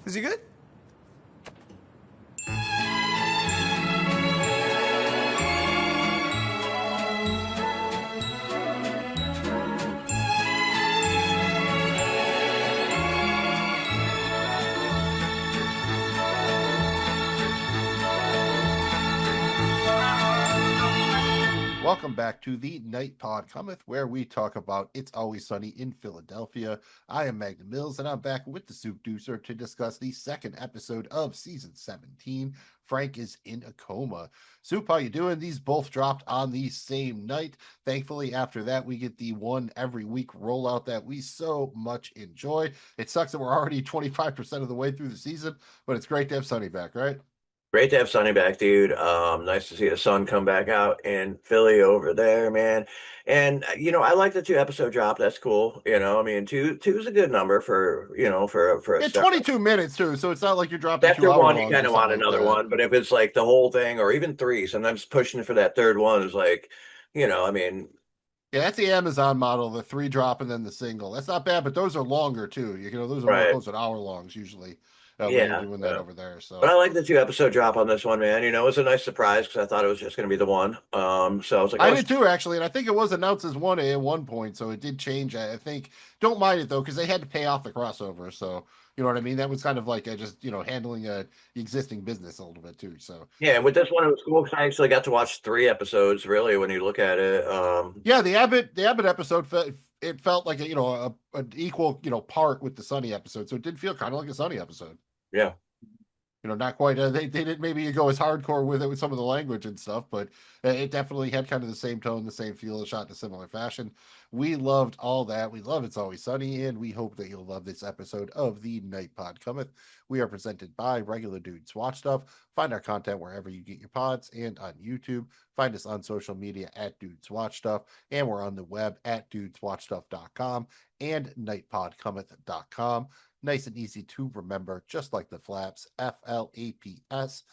Is he good? Welcome back to the Night Pod Cometh, where we talk about It's Always Sunny in Philadelphia. I am Magnum Mills, and I'm back with the Soupdeucer to discuss the second episode of Season 17. Frank is in a coma. Soup, how you doing? These both dropped on the same night. Thankfully, after that, we get the one every week rollout that we so much enjoy. It sucks that we're already 25% of the way through the season, but it's great to have Sunny back, right? Great to have Sonny back, dude. Nice to see the sun come back out in Philly over there, man. And I like the 2 episode drop. That's cool. I mean, two is a good number for for a Yeah, start. 22 minutes too, so it's not like you're dropping After 2 hour one, you longs kind or of want something like another that. one, but if it's like the whole thing, or even three, sometimes pushing for that third one is like, I mean, Yeah, that's the Amazon model, the 3 drop and then the single. That's not bad, but those are longer too. Those are more right? close to hour longs usually when you're Yeah, doing that yeah. over there. But So I like the 2 episode drop on this one, man. It was a nice surprise because I thought it was just going to be the one. So I was like, I oh, did too, actually, and I think it was announced as one at one point, so it did change. I think don't mind it though, because they had to pay off the crossover. So you know what I mean. That was kind of like just handling a existing business a little bit too. So yeah. And with this one, it was cool because I actually got to watch 3 episodes. Really, when you look at it, yeah, the Abbott episode it felt like an equal part with the Sunny episode, so it did feel kind of like a Sunny episode. yeah. Not quite. They didn't maybe go as hardcore with it with some of the language and stuff, but it definitely had kind of the same tone, the same feel, shot in a similar fashion. We loved all that. We love It's Always Sunny, and we hope that you'll love this episode of the Night Pod Cometh. We are presented by Regular Dudes Watch Stuff. Find our content wherever you get your pods and on YouTube. Find us on social media at Dudes Watch Stuff, and we're on the web at dudeswatchstuff.com and nightpodcometh.com. Nice and easy to remember, just like the flaps, FLAPS.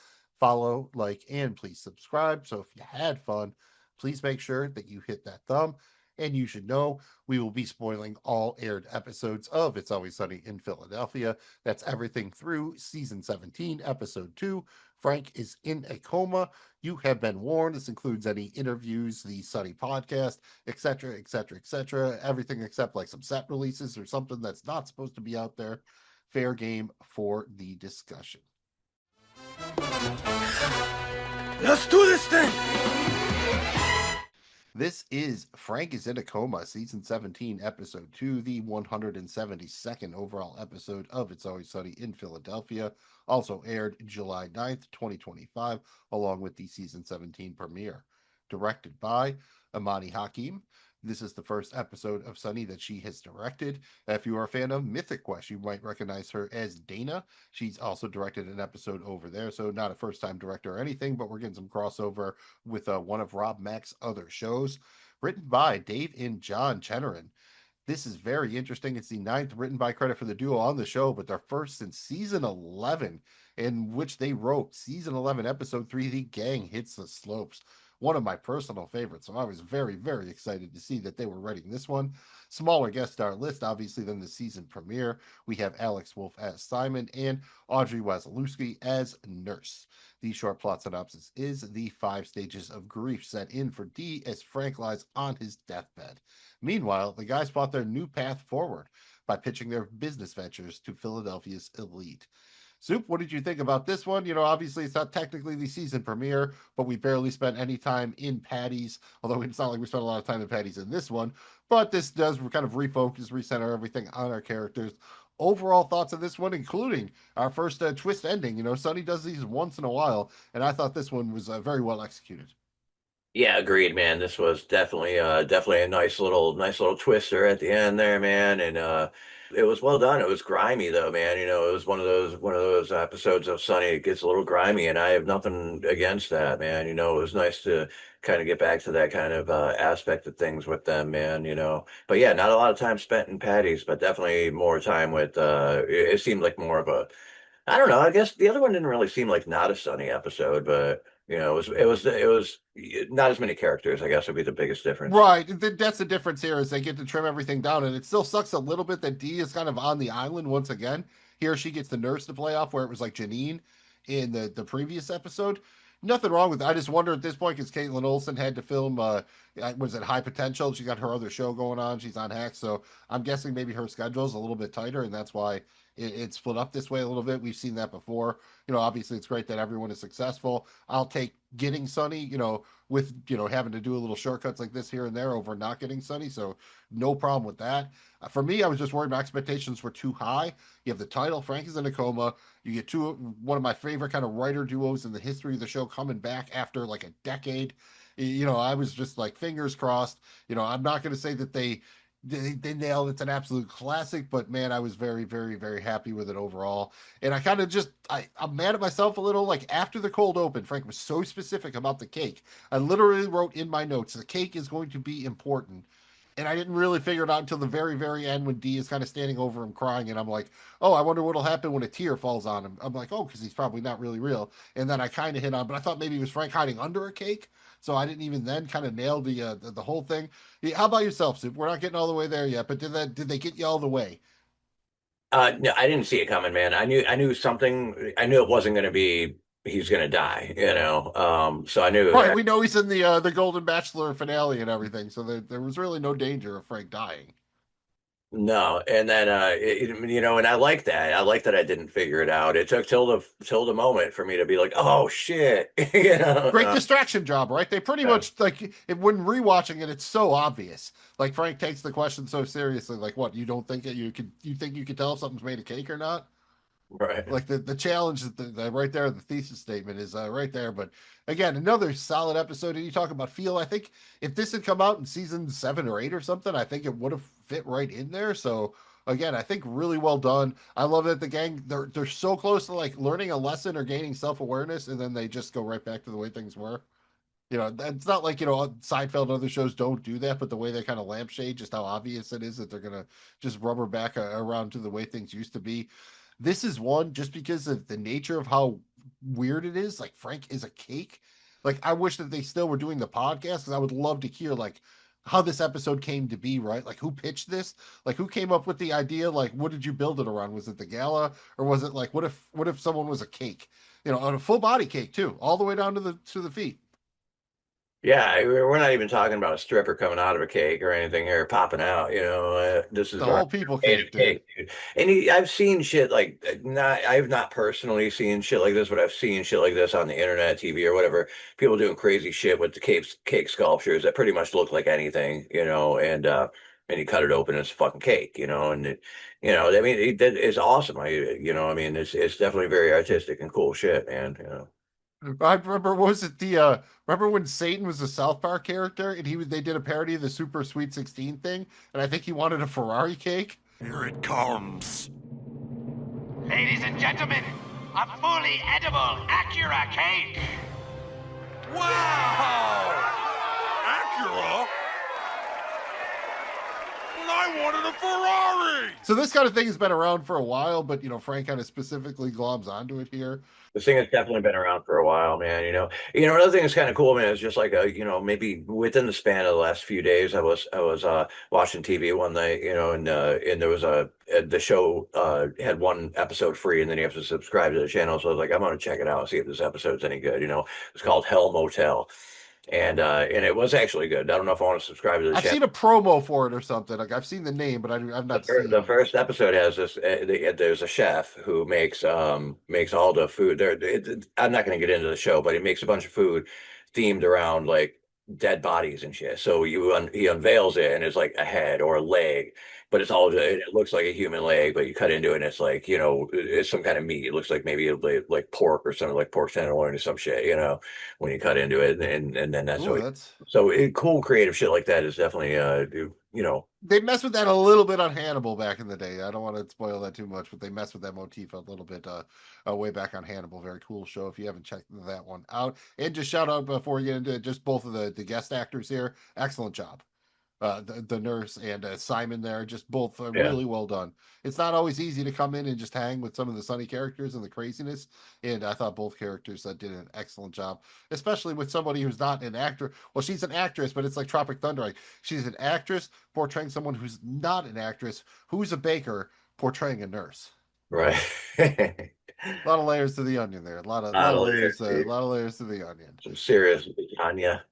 Follow, like, and please subscribe. So if you had fun, please make sure that you hit that thumb. And you should know we will be spoiling all aired episodes of It's Always Sunny in Philadelphia. That's everything through season 17, episode 2. Frank is in a coma. You have been warned. This includes any interviews, the Sunny podcast, etc., etc., etc. Everything except like some set releases or something that's not supposed to be out there. Fair game for the discussion. Let's do this thing! This is Frank is in a Coma, season 17, episode 2, the 172nd overall episode of It's Always Sunny in Philadelphia. Also aired July 9th, 2025, along with the season 17 premiere. Directed by Amani Hakim. This is the first episode of Sunny that she has directed. If you are a fan of Mythic Quest, you might recognize her as Dana. She's also directed an episode over there, so not a first-time director or anything, but we're getting some crossover with one of Rob Mack's other shows. Written by Dave and John Cheneran. This is very interesting. It's the 9th written by credit for the duo on the show, but their first since season 11, in which they wrote season 11, episode 3, The Gang Hits the Slopes. One of my personal favorites. So I was very, very excited to see that they were writing this one. Smaller guest star list, obviously, than the season premiere. We have Alex Wolff as Simon and Audrey Wasilewski as Nurse. The short plot synopsis is the 5 stages of grief set in for D as Frank lies on his deathbed. Meanwhile, the guys plot their new path forward by pitching their business ventures to Philadelphia's elite. Soup, what did you think about this one? Obviously it's not technically the season premiere, but we barely spent any time in Patty's, although it's not like we spent a lot of time in Patty's in this one. But this does kind of refocus, recenter everything on our characters. Overall thoughts of this one, including our first twist ending. Sunny does these once in a while, and I thought this one was very well executed. Yeah, agreed, man. This was definitely a nice little twister at the end there, man. And it was well done. It was grimy though, man. It was one of those episodes of Sunny. It gets a little grimy, and I have nothing against that, man. It was nice to kind of get back to that kind of aspect of things with them, man. But yeah, not a lot of time spent in Patty's, but definitely more time with. It seemed like more of a. I don't know. I guess the other one didn't really seem like not a Sunny episode, but. It was not as many characters, I guess would be the biggest difference. Right. That's the difference here is they get to trim everything down, and it still sucks a little bit that Dee is kind of on the island once again. Here she gets the nurse to play off where it was like Janine in the previous episode. Nothing wrong with it. I just wonder at this point because Caitlin Olsen had to film was it High Potential? She got her other show going on. She's on Hacks, so I'm guessing maybe her schedule's a little bit tighter, and that's why it's split up this way a little bit. We've seen that before. Obviously it's great that everyone is successful. I'll take getting Sunny, with having to do a little shortcuts like this here and there over not getting Sunny, so no problem with that. For me, I was just worried my expectations were too high. You have the title, Frank is in a coma. You get one of my favorite kind of writer duos in the history of the show coming back after like a decade. I was just like fingers crossed. I'm not going to say that they nailed it's an absolute classic, but man, I was very, very, very happy with it overall. And I kind of I'm mad at myself a little. Like after the cold open, Frank was so specific about the cake. I literally wrote in my notes, the cake is going to be important. And I didn't really figure it out until the very, very end when Dee is kind of standing over him crying. And I'm like, oh, I wonder what'll happen when a tear falls on him. I'm like, oh, because he's probably not really real. And then I kind of hit on, but I thought maybe it was Frank hiding under a cake. So I didn't even then kind of nail the whole thing. How about yourself, Soup? We're not getting all the way there yet, but did they get you all the way? No, I didn't see it coming, man. I knew something. I knew it wasn't going to be he's going to die, So I knew. Right, we know he's in the Golden Bachelor finale and everything, so there was really no danger of Frank dying. No, and then and I like that. I like that I didn't figure it out. It took till the moment for me to be like, oh shit, Great distraction job, right? They pretty much when rewatching it, it's so obvious. Like Frank takes the question so seriously, like what, you don't think that you think you could tell if something's made of cake or not? right. Like the challenge that right there, the thesis statement is right there. But again, another solid episode. And you talk about feel. I think if this had come out in season 7 or 8 or something, I think it would have fit right in there. So again, I think really well done. I love that the gang they're so close to like learning a lesson or gaining self awareness, and then they just go right back to the way things were. It's not like Seinfeld and other shows don't do that, but the way they kind of lampshade just how obvious it is that they're gonna just rubber back around to the way things used to be. This is one just because of the nature of how weird it is. Like Frank is a cake. Like I wish that they still were doing the podcast because I would love to hear like how this episode came to be, right? Like who pitched this? Like who came up with the idea? Like what did you build it around? Was it the gala or was it like what if someone was a cake? On a full body cake too, all the way down to the feet. Yeah, we're not even talking about a stripper coming out of a cake or anything here, popping out. This The is our whole people made cake, of dude. cake, dude. And I've seen shit like not. I've not personally seen shit like this, but I've seen shit like this on the internet, TV, or whatever. People doing crazy shit with the cake sculptures that pretty much look like anything, and you cut it open, it's fucking cake, and I mean, it's awesome. I mean, it's definitely very artistic and cool shit, man. I remember, what was it, remember when Satan was a South Park character and they did a parody of the Super Sweet 16 thing, and I think he wanted a Ferrari cake. Here it comes. Ladies and gentlemen, a fully edible Acura cake. Wow! Acura? Well, I wanted a Ferrari! So this kind of thing has been around for a while, but Frank kind of specifically globs onto it here. This thing has definitely been around for a while, man. Another thing that's kind of cool, man, is just like maybe within the span of the last few days, I was watching TV one night, and there was the show had one episode free, and then you have to subscribe to the channel. So I was like, I'm gonna check it out and see if this episode's any good. It's called Hell Motel, and it was actually good. I don't know if I want to subscribe to the I've channel. seen a promo for it or something. Like I've seen the name, but I've not seen The it. first episode has this. There's a chef who makes all the food. I'm not going to get into the show, but he makes a bunch of food themed around like dead bodies and shit. So he unveils it and it's like a head or a leg, but it looks like a human leg. But you cut into it and it's like it's some kind of meat. It looks like maybe like pork or something, like pork tenderloin or some shit. When you cut into it, and then that's Ooh, that's cool creative shit like that is definitely they messed with that a little bit on Hannibal back in the day. I don't want to spoil that too much, but they messed with that motif a little bit way back on Hannibal. Very cool show if you haven't checked that one out. And just shout out before we get into it, just both of the guest actors here. Excellent job. the nurse and Simon there, just both Yeah. really well done. It's not always easy to come in and just hang with some of the Sunny characters and the craziness, and I thought both characters did an excellent job, especially with somebody who's not an actor. Well, she's an actress, but it's like Tropic Thunder. Like, she's an actress portraying someone who's not an actress, who's a baker portraying a nurse. Right. A lot of layers to the onion there. A lot of layers. A lot of layers to the onion. Some serious Anya.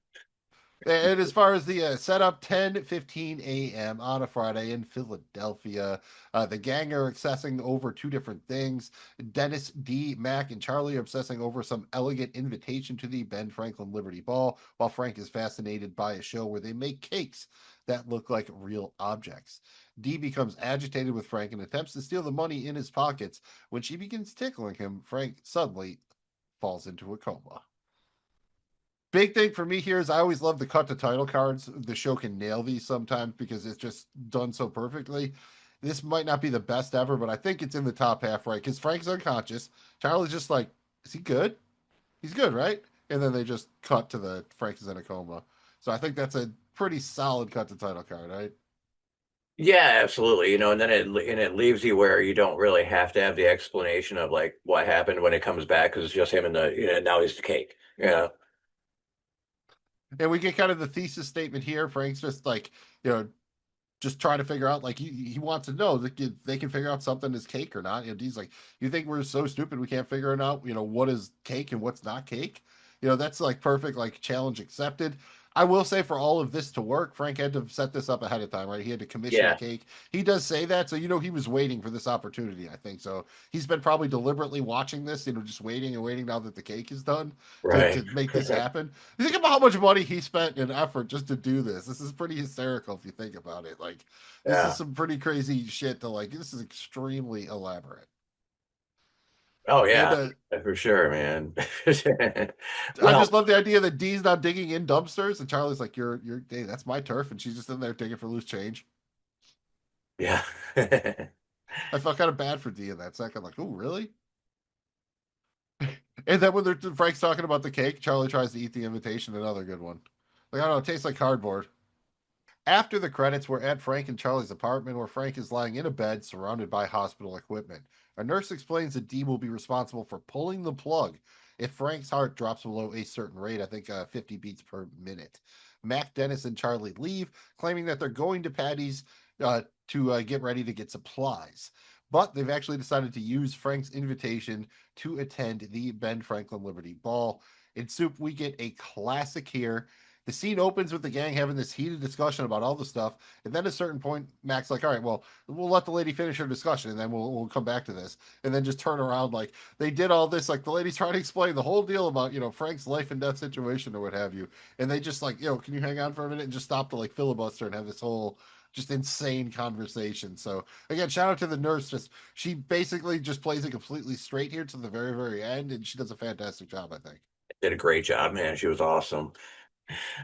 And as far as the setup, 10:15 a.m. on a Friday in Philadelphia. The gang are obsessing over two different things. Dennis, D, Mac, and Charlie are obsessing over some elegant invitation to the Ben Franklin Liberty Ball, while Frank is fascinated by a show where they make cakes that look like real objects. D becomes agitated with Frank and attempts to steal the money in his pockets. When she begins tickling him, Frank suddenly falls into a coma. Big thing for me here is I always love the cut to title cards. The show can nail these sometimes because it's just done so perfectly. This might not be the best ever, but I think it's in the top half, right? Because Frank's unconscious. Charlie's just like, is he good? He's good, right? And then they just cut to the Frank is in a coma. So I think that's a pretty solid cut to title card, right? Yeah, absolutely. And then it leaves you where you don't really have to have the explanation of like what happened when it comes back, because it's just him and now he's the cake. Yeah. And we get kind of the thesis statement here. Frank's just like, just trying to figure out, like, he wants to know that they can figure out something is cake or not. He's like, you think we're so stupid we can't figure it out, what is cake and what's not cake? That's like perfect, like, challenge accepted. I will say, for all of this to work, Frank had to set this up ahead of time, right? He had to commission a cake. He does say that, so he was waiting for this opportunity, I think. So he's been probably deliberately watching this, just waiting and waiting now that the cake is done to make this happen. You think about how much money he spent and effort just to do this. This is pretty hysterical if you think about it. Like, this is some pretty crazy shit to, like, this is extremely elaborate. Oh yeah, for sure, man. I just love the idea that Dee's not digging in dumpsters, and Charlie's like, "You're, hey, that's my turf," and she's just in there digging for loose change. Yeah. I felt kind of bad for Dee in that second, like, "Oh, really?" And then when Frank's talking about the cake, Charlie tries to eat the invitation. Another good one. Like, I don't know, it tastes like cardboard. After the credits, we're at Frank and Charlie's apartment, where Frank is lying in a bed surrounded by hospital equipment. A nurse explains that Dee will be responsible for pulling the plug if Frank's heart drops below a certain rate, I think 50 beats per minute. Mac, Dennis, and Charlie leave, claiming that they're going to Patty's to get ready to get supplies. But they've actually decided to use Frank's invitation to attend the Ben Franklin Liberty Ball. In Soup, we get a classic here. The scene opens with the gang having this heated discussion about all the stuff, and then at a certain point, Mac's like, all right, well, we'll let the lady finish her discussion, and then we'll come back to this. And then just turn around, like, they did all this, like, the lady's trying to explain the whole deal about, Frank's life and death situation or what have you. And they just like, can you hang on for a minute and just stop to, like, filibuster and have this whole just insane conversation. So again, shout out to the nurse. She basically just plays it completely straight here to the very, very end, and she does a fantastic job, I think. Did a great job, man. She was awesome.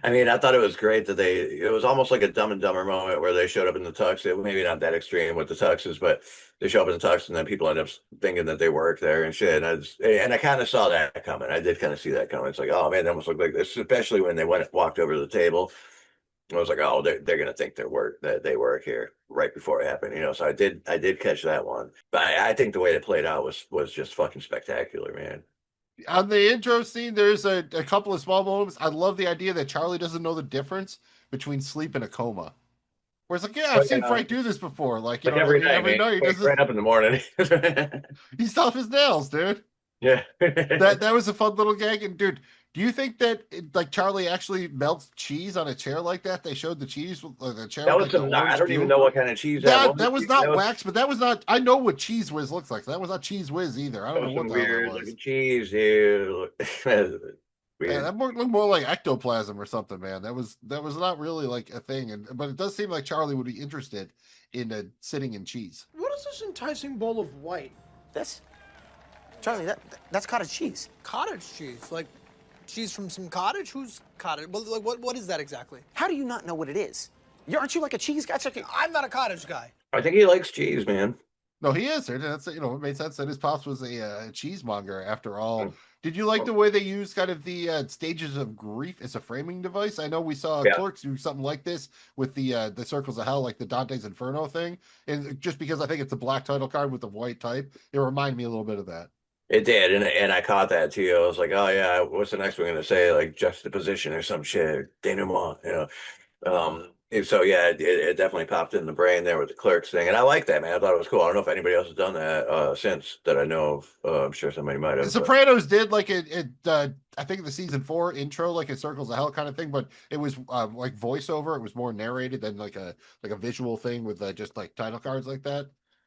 I mean, I thought it was great that it was almost like a Dumb and Dumber moment where they showed up in the tux. Maybe not that extreme with the tuxes, but they show up in the tux and then people end up thinking that they work there and shit. And I kind of saw that coming. I did kind of see that coming. It's like, oh man, they almost looked like this, especially when they walked over to the table. I was like, oh, they're gonna think that they work here right before it happened, So I did catch that one. But I think the way it played out was just fucking spectacular, man. On the intro scene, there's a couple of small moments. I love the idea that Charlie doesn't know the difference between sleep and a coma. Where it's like, yeah, I've seen Frank do this before. Like, every night he does right up in the morning. He's tough as nails, dude. Yeah. that was a fun little gag. And dude, do you think that like Charlie actually melts cheese on a chair like that? They showed the cheese with the chair. That was I don't even know what kind of cheese that was not wax, but that was not. I know what Cheese Whiz looks like. That was not Cheese Whiz either. I don't know what the hell that was. Like cheese, dude. Yeah, that looked more like ectoplasm or something, man. That was not really like a thing, but it does seem like Charlie would be interested in sitting in cheese. What is this enticing bowl of white? This? Charlie, that's cottage cheese. Cottage cheese? Like cheese from some cottage? Who's cottage? Well, like, what is that exactly? How do you not know what it is? Aren't you like a cheese guy? I'm not a cottage guy. I think he likes cheese, man. No, he is. And that's, it made sense that his pops was a cheesemonger after all. Mm. Did you like the way they used kind of the stages of grief as a framing device? I know we saw Yeah, Clerks do something like this with the Circles of Hell, like the Dante's Inferno thing. And just because I think it's a black title card with the white type, it reminded me a little bit of that. it did, and I caught that too. I was like, oh yeah, what's the next one gonna say? Like juxtaposition or some shit, denouement, and so yeah, it definitely popped in the brain there with the Clerks thing, and I like that, man. I thought it was cool. I don't know if anybody else has done that since that I know of. I'm sure somebody might The have, but Sopranos did like I think the season 4 intro, like a Circles of Hell kind of thing, but it was like voiceover. It was more narrated than like a visual thing with just like title cards like that.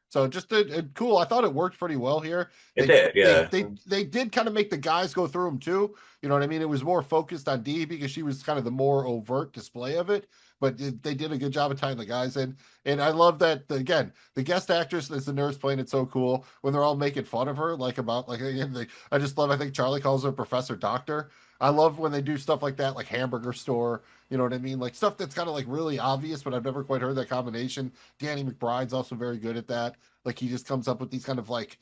So just cool. I thought it worked pretty well here. it did, yeah. They did kind of make the guys go through them too. You know what I mean? It was more focused on Dee because she was kind of the more overt display of it. But they did a good job of tying the guys in. And I love that, again, the guest actress as the nurse playing it so cool when they're all making fun of her, like about, like, again, I just love, I think Charlie calls her Professor Doctor. I love when they do stuff like that, like hamburger store, you know what I mean? Like stuff that's kind of like really obvious, but I've never quite heard that combination. Danny McBride's also very good at that. Like he just comes up with these kind of like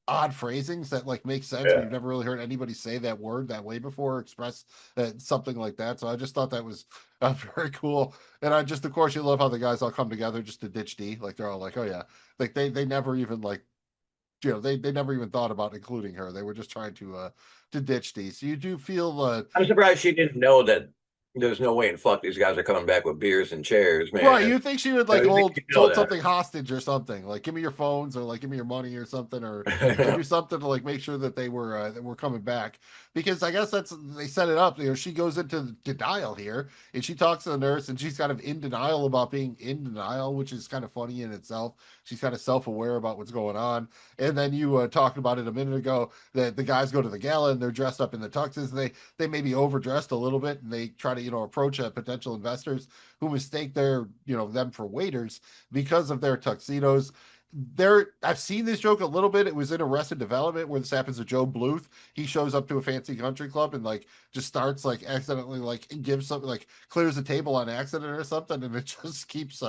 odd phrasings that like make sense, but Yeah. you've never really heard anybody say that word that way before, or express something like that. So I just thought that was very cool. And I just, of course, you love how the guys all come together just to ditch D. Like they're all like, oh yeah, like they never even like, they never even thought about including her. They were just trying to ditch D. So you do feel I'm surprised she didn't know that there's no way in fuck these guys are coming back with beers and chairs, man. right. You think she would I like didn't think hold she'd know that. something hostage or something, like give me your phones or like give me your money or something, or do something to like make sure that they were coming back, because I guess that's, they set it up. She goes into denial here and she talks to the nurse and she's kind of in denial about being in denial, which is kind of funny in itself. She's kind of self-aware about what's going on. And then you talked about it a minute ago that the guys go to the gala and they're dressed up in the tuxes, and they maybe overdressed a little bit, and they try to approach potential investors who mistake them for waiters because of their tuxedos. I've seen this joke a little bit. It was in Arrested Development where this happens to Joe Bluth. He shows up to a fancy country club and like just starts like accidentally like gives something, like clears the table on accident or something, and it just keeps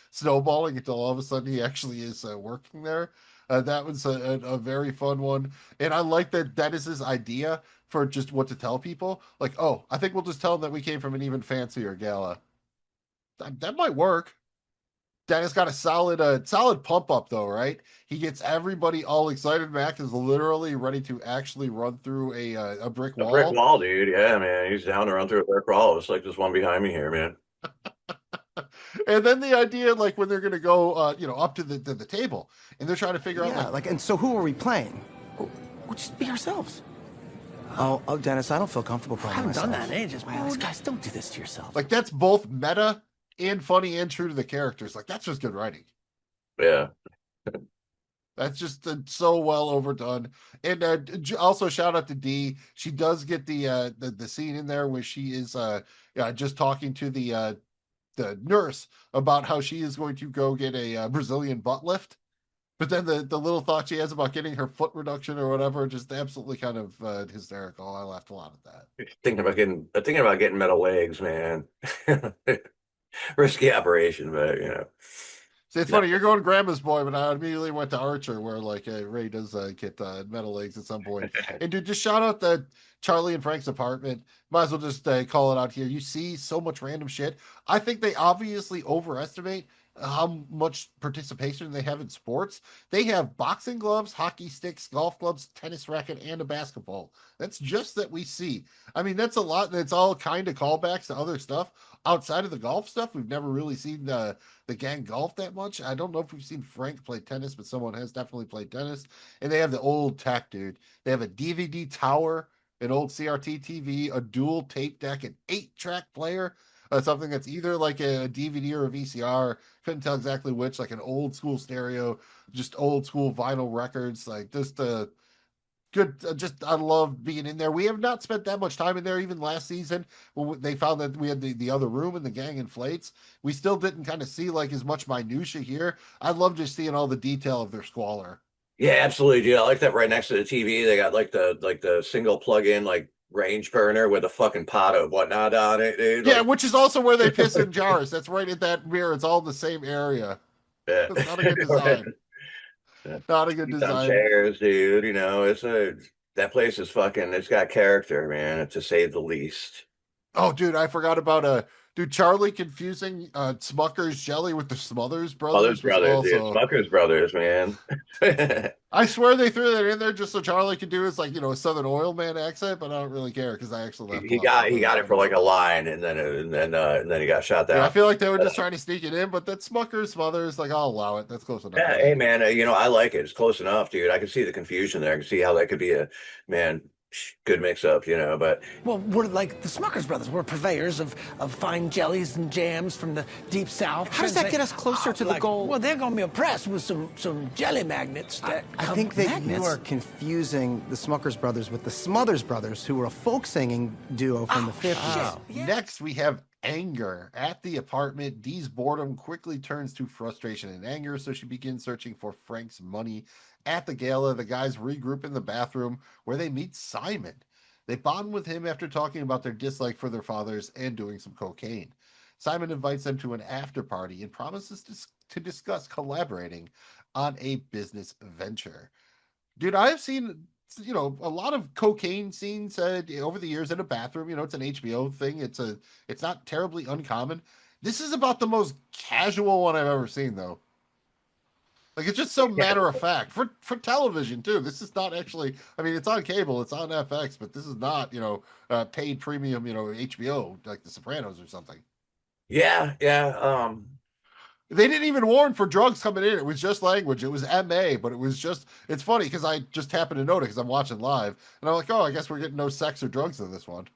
snowballing until all of a sudden he actually is working there. That was a very fun one. And I like that Dennis's idea for just what to tell people. Like, oh, I think we'll just tell them that we came from an even fancier gala. That might work. Dennis got a solid pump up though, right? He gets everybody all excited. Mac is literally ready to actually run through a brick A wall. brick wall, dude. Yeah, man. He's down to run through a brick wall. It's like this one behind me here, man. And then the idea, like when they're gonna go, up to the table, and they're trying to figure out, and so who are we playing? We'll just be ourselves. Oh, Dennis, I don't feel comfortable playing I haven't myself. done that in ages, man. Guys, don't do this to yourself. like that's both meta and funny and true to the characters. Like that's just good writing. Yeah. That's just so well overdone. And also shout out to Dee. She does get the scene in there where she is just talking to the nurse about how she is going to go get a Brazilian butt lift. But then the little thought she has about getting her foot reduction or whatever, just absolutely kind of hysterical. I laughed a lot at that. Thinking about getting metal legs, man. Risky operation, but See, it's funny, you're going grandma's boy, but I immediately went to Archer, where like Ray does get metal legs at some point. And dude, just shout out the Charlie and Frank's apartment. Might as well just call it out here. You see so much random shit. I think they obviously overestimate how much participation they have in sports. They have boxing gloves, hockey sticks, golf clubs, tennis racket, and a basketball. That's just that we see. I mean, that's a lot, and it's all kind of callbacks to other stuff. Outside of the golf stuff, we've never really seen the gang golf that much. I don't know if we've seen Frank play tennis, but someone has definitely played tennis. And they have the old tech, dude. They have a DVD tower, an old CRT TV, a dual tape deck, an 8-track player, something that's either like a DVD or a VCR. Couldn't tell exactly which, like an old school stereo, just old school vinyl records, like just good. Just I love being in there. We have not spent that much time in there. Even last season, when they found that we had the other room and the gang inflates, we still didn't kind of see like as much minutia here. I love just seeing all the detail of their squalor. yeah, absolutely, dude. I like that right next to the TV. They got like the single plug-in like range burner with a fucking pot of whatnot on it, dude. Yeah, Like, which is also where they piss in jars. That's right at that mirror. It's all the same area. yeah. It's not a good design. Not a good Seats on design. chairs, dude. That place is fucking. It's got character, man, to say the least. Oh, dude, I forgot about dude, Charlie confusing Smucker's jelly with the Smothers Brothers, Brothers was brothers, dude. also. Smucker's brothers, man. I swear they threw that in there just so Charlie could do his like a Southern Oil Man accent, but I don't really care because I actually laughed a he lot. got he got it for like a line, and then he got shot Yeah, I down. feel like they were just trying to sneak it in, but that Smucker's Smothers, like I'll allow it. That's close enough. Yeah, hey man, I like it. It's close enough, dude. I can see the confusion there. I can see how that could be a man good mix up, but Well, we're like the Smuckers brothers. We're purveyors of fine jellies and jams from the deep south. How does that get us closer to the goal? Well, they're going to be impressed with some jelly magnets. I think that you are confusing the Smuckers brothers with the Smothers brothers, who were a folk singing duo from the 50s. Yeah. Next, we have anger at the apartment. Dee's boredom quickly turns to frustration and anger, so she begins searching for Frank's money. At the gala, the guys regroup in the bathroom where they meet Simon. They bond with him after talking about their dislike for their fathers and doing some cocaine. Simon invites them to an after party and promises to discuss collaborating on a business venture. Dude, I've seen a lot of cocaine scenes over the years in a bathroom. It's an HBO thing. It's not terribly uncommon. This is about the most casual one I've ever seen, though. Like, it's just so matter of fact for television too. This is not actually. I mean, it's on cable, it's on FX, but this is not paid premium HBO like The Sopranos or something. yeah. They didn't even warn for drugs coming in. It was just language. It was MA, but it's funny because I just happened to notice because I'm watching live and I'm like, oh, I guess we're getting no sex or drugs in this one.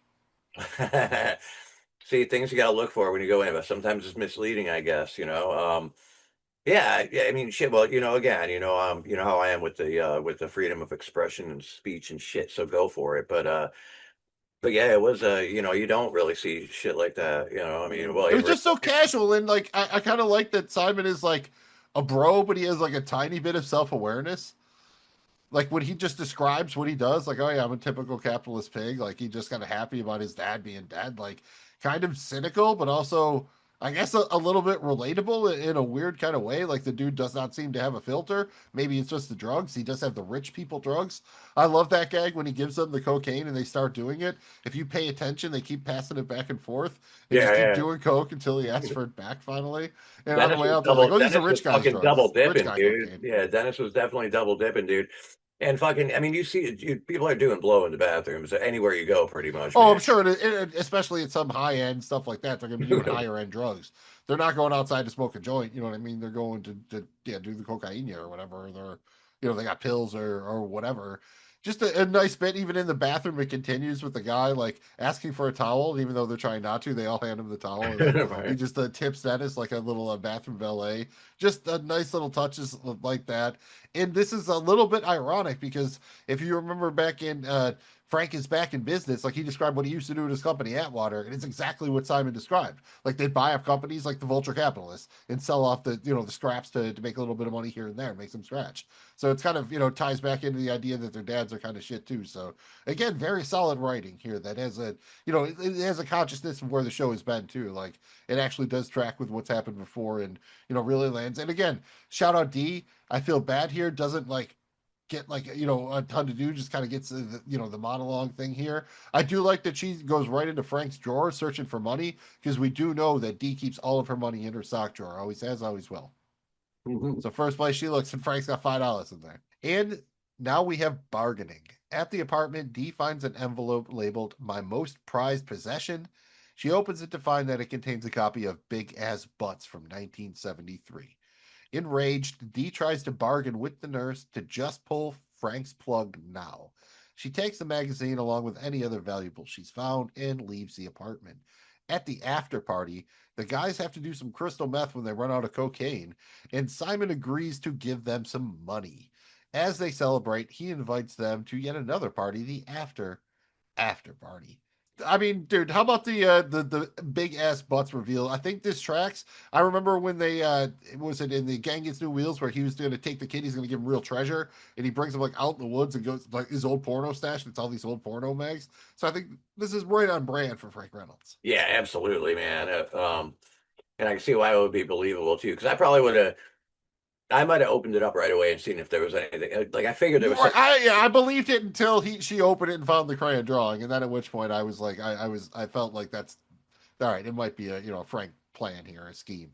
See, things you gotta look for when you go in, but sometimes it's misleading, I guess. Yeah, I mean, shit. Well, again, how I am with the freedom of expression and speech and shit. So go for it. But yeah, it was you don't really see shit like that. I mean, well, It was just so casual, and like I kind of like that Simon is like a bro, but he has like a tiny bit of self-awareness. Like when he just describes what he does, like, oh yeah, I'm a typical capitalist pig. Like he just kind of happy about his dad being dead, like kind of cynical, but also I guess a little bit relatable in a weird kind of way. Like the dude does not seem to have a filter. Maybe it's just the drugs. He does have the rich people drugs. I love that gag when he gives them the cocaine and they start doing it. If you pay attention, they keep passing it back and forth. They just keep doing coke until he asks for it back finally. And on the way out, they're like, oh, these are rich guys drugs. Double dipping, dude. Cocaine. Yeah, Dennis was definitely double dipping, dude. And fucking, I mean, you see, people are doing blow in the bathrooms anywhere you go, pretty much. Oh, man. I'm sure, especially at some high end stuff like that, they're going to be doing higher end drugs. They're not going outside to smoke a joint. You know what I mean? They're going to do the cocaine or whatever. They're, they got pills or whatever. Just a nice bit, even in the bathroom, it continues with the guy like asking for a towel, and even though they're trying not to, they all hand him the towel. And Right. He just tips Dennis like a little bathroom valet. Just nice little touches like that. And this is a little bit ironic because if you remember back in Frank is back in business, like he described what he used to do at his company Atwater, and it's exactly what Simon described. Like they'd buy up companies like the Vulture Capitalists and sell off the the scraps to make a little bit of money here and there, and make some scratch. So it's kind of ties back into the idea that their dads are kind of shit too. So again, very solid writing here that has a it has a consciousness of where the show has been too. Like it actually does track with what's happened before and really lands. And again, shout out D. I feel bad here. Doesn't get a ton to do, just kind of gets the monologue thing here. I do like that she goes right into Frank's drawer searching for money because we do know that Dee keeps all of her money in her sock drawer, always has, always will. So first place she looks and Frank's got $5 in there. And now we have bargaining. At the apartment, Dee finds an envelope labeled "My Most Prized Possession." She opens it to find that it contains a copy of Big Ass Butts from 1973. Enraged, Dee tries to bargain with the nurse to just pull Frank's plug now. She takes the magazine along with any other valuables she's found and leaves the apartment. At the after party, the guys have to do some crystal meth when they run out of cocaine, and Simon agrees to give them some money. As they celebrate, he invites them to yet another party, the after party. I mean, dude, how about the big ass butts reveal? I think this tracks. I remember when they was it in the Gang Gets New Wheels where he was going to take the kid, he's going to give him real treasure, and he brings him like out in the woods and goes like his old porno stash. And it's all these old porno mags. So I think this is right on brand for Frank Reynolds. Yeah, absolutely, man. And I can see why it would be believable too, because I probably would have. I might have opened it up right away and seen if there was anything. Like I figured there was something. I believed it until she opened it and found the crayon drawing, and then at which point I was like, I felt like that's all right. It might be a Frank plan here, a scheme.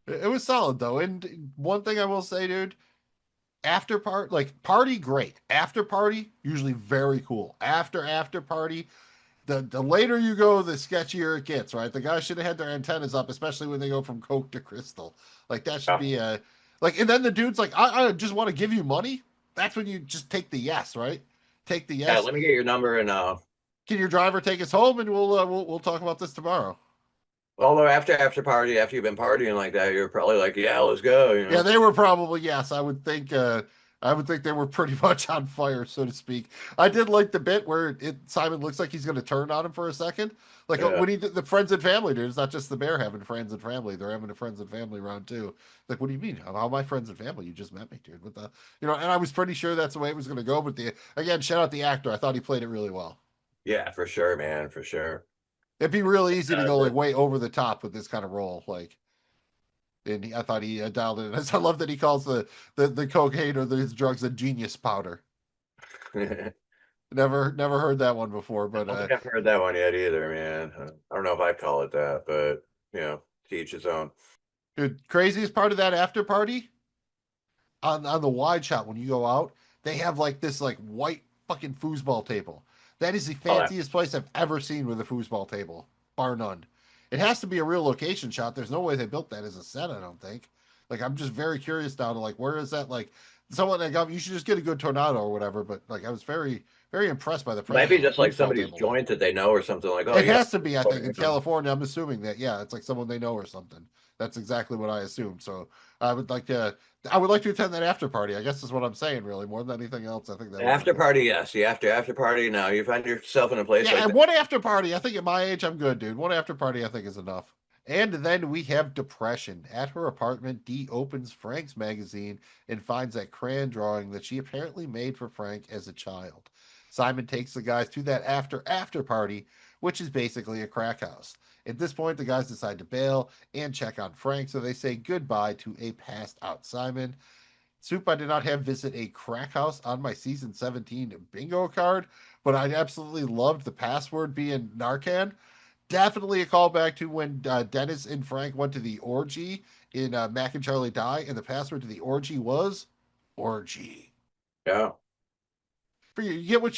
It was solid though, and one thing I will say, dude, party great, after party usually very cool. After party, the later you go, the sketchier it gets, right? The guys should have had their antennas up, especially when they go from coke to crystal. Like that should be a like, and then the dude's like, I just want to give you money. That's when you just take the yes, right? Take the yes. Yeah, let me get your number and can your driver take us home, and we'll talk about this tomorrow. although after party, after you've been partying like that, you're probably like, yeah, let's go. Yeah, they were probably, yes. I would think they were pretty much on fire, so to speak. I did like the bit where Simon looks like he's going to turn on him for a second. Like when he did the friends and family, dude. It's not just the bear having friends and family; they're having a friends and family round too. Like, what do you mean? How my friends and family? You just met me, dude. With the And I was pretty sure that's the way it was going to go. But again, shout out the actor. I thought he played it really well. Yeah, for sure, man, for sure. It'd be really easy to go like way over the top with this kind of role, like. And I thought he dialed it in. I love that he calls the cocaine or his drugs a genius powder. Never heard that one before, but I don't think I've heard that one yet either, man. I don't know if I'd call it that, but to each his own. Dude, craziest part of that after party on the wide shot when you go out, they have like this like white fucking foosball table. That is the fanciest place I've ever seen with a foosball table, bar none. It has to be a real location shot. There's no way they built that as a set, I don't think. Like, I'm just very curious now to like, where is that? Like, someone that got, you should just get a good tornado or whatever. But like, I was very, very impressed by the price. Might be just like somebody's joint that they know or something like. Oh, it has to be, I think, in California. I'm assuming that, yeah, it's like someone they know or something. That's exactly what I assumed. So I would like to attend that after party. I guess is what I'm saying, really, more than anything else. I think that after party, yes. The after party. Now you find yourself in a place. Yeah, like and one after party. I think at my age, I'm good, dude. One after party, I think is enough. And then we have depression. At her apartment, Dee opens Frank's magazine and finds that crayon drawing that she apparently made for Frank as a child. Simon takes the guys to that after party, which is basically a crack house. At this point, the guys decide to bail and check on Frank, so they say goodbye to a passed out Simon. Soup, I did not have visit a crack house on my season 17 bingo card, but I absolutely loved the password being Narcan. Definitely a callback to when Dennis and Frank went to the orgy in Mac and Charlie Die, and the password to the orgy was orgy. Yeah. For you get what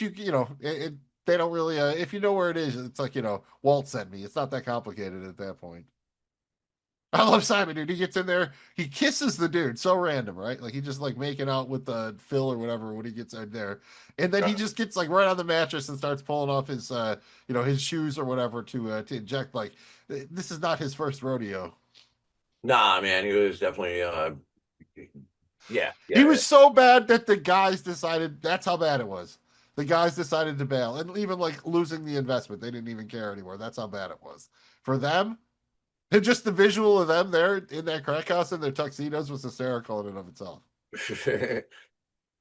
they don't really, if you know where it is, it's like, Walt sent me. It's not that complicated at that point. I love Simon, dude. He gets in there, he kisses the dude. So random, right? Like he just like making out with Phil or whatever when he gets in there. And then he just gets like right on the mattress and starts pulling off his his shoes or whatever to inject. Like, this is not his first rodeo. Nah, man, he was definitely yeah. He was so bad that the guys decided that's how bad it was. The guys decided to bail, and even like losing the investment, they didn't even care anymore. That's how bad it was for them. And just the visual of them there in that crack house in their tuxedos was hysterical in and of itself.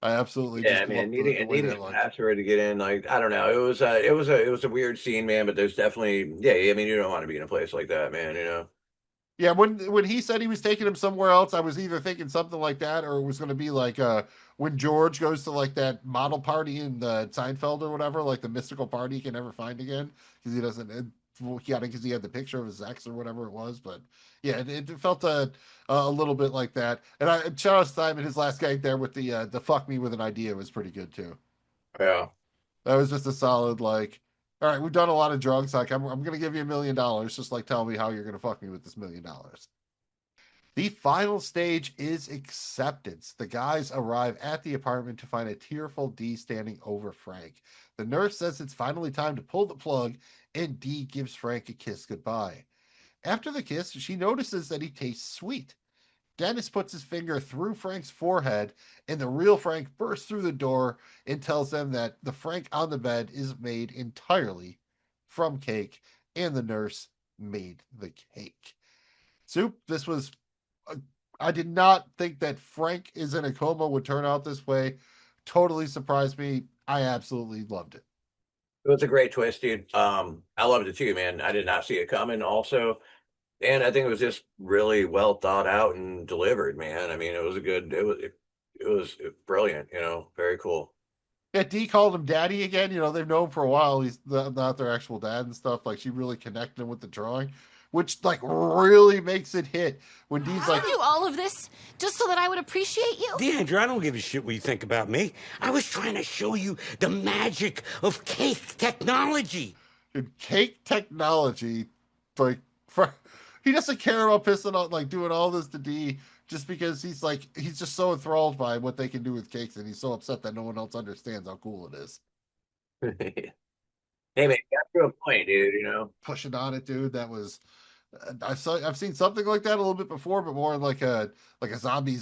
I absolutely man. Needing a password to get in, like I don't know. It was a weird scene, man. But there's definitely I mean, you don't want to be in a place like that, man. Yeah, when he said he was taking him somewhere else, I was either thinking something like that, or it was going to be like when George goes to like that model party in Seinfeld or whatever, like the mystical party he can never find again because he doesn't. Because he had the picture of his ex or whatever it was, but yeah, it felt a little bit like that. And shout out to Simon, his last gag there with the fuck me with an idea was pretty good too. Yeah, that was just a solid like. All right, we've done a lot of drugs. Like, I'm going to give you $1 million. Just like tell me how you're going to fuck me with this $1 million. The final stage is acceptance. The guys arrive at the apartment to find a tearful Dee standing over Frank. The nurse says it's finally time to pull the plug, and Dee gives Frank a kiss goodbye. After the kiss, she notices that he tastes sweet. Dennis puts his finger through Frank's forehead, and the real Frank bursts through the door and tells them that the Frank on the bed is made entirely from cake, and the nurse made the cake. Soup, this was... I did not think that Frank is in a coma would turn out this way. Totally surprised me. I absolutely loved it. It was a great twist, dude. I loved it too, man. I did not see it coming. Also, And I think it was just really well thought out and delivered, man. I mean, it was a good, it was brilliant, very cool. Yeah, Dee called him daddy again. They've known for a while he's not their actual dad and stuff. Like, she really connected him with the drawing, which like really makes it hit when Dee's like, I do all of this just so that I would appreciate you. Deandra, I don't give a shit what you think about me. I was trying to show you the magic of cake technology. dude, cake technology, like, he doesn't care about pissing on, like, doing all this to Dee just because he's just so enthralled by what they can do with cakes, and he's so upset that no one else understands how cool it is. Hey man, got to a point, dude. Pushing on it, dude. That was I've seen something like that a little bit before, but more like a zombie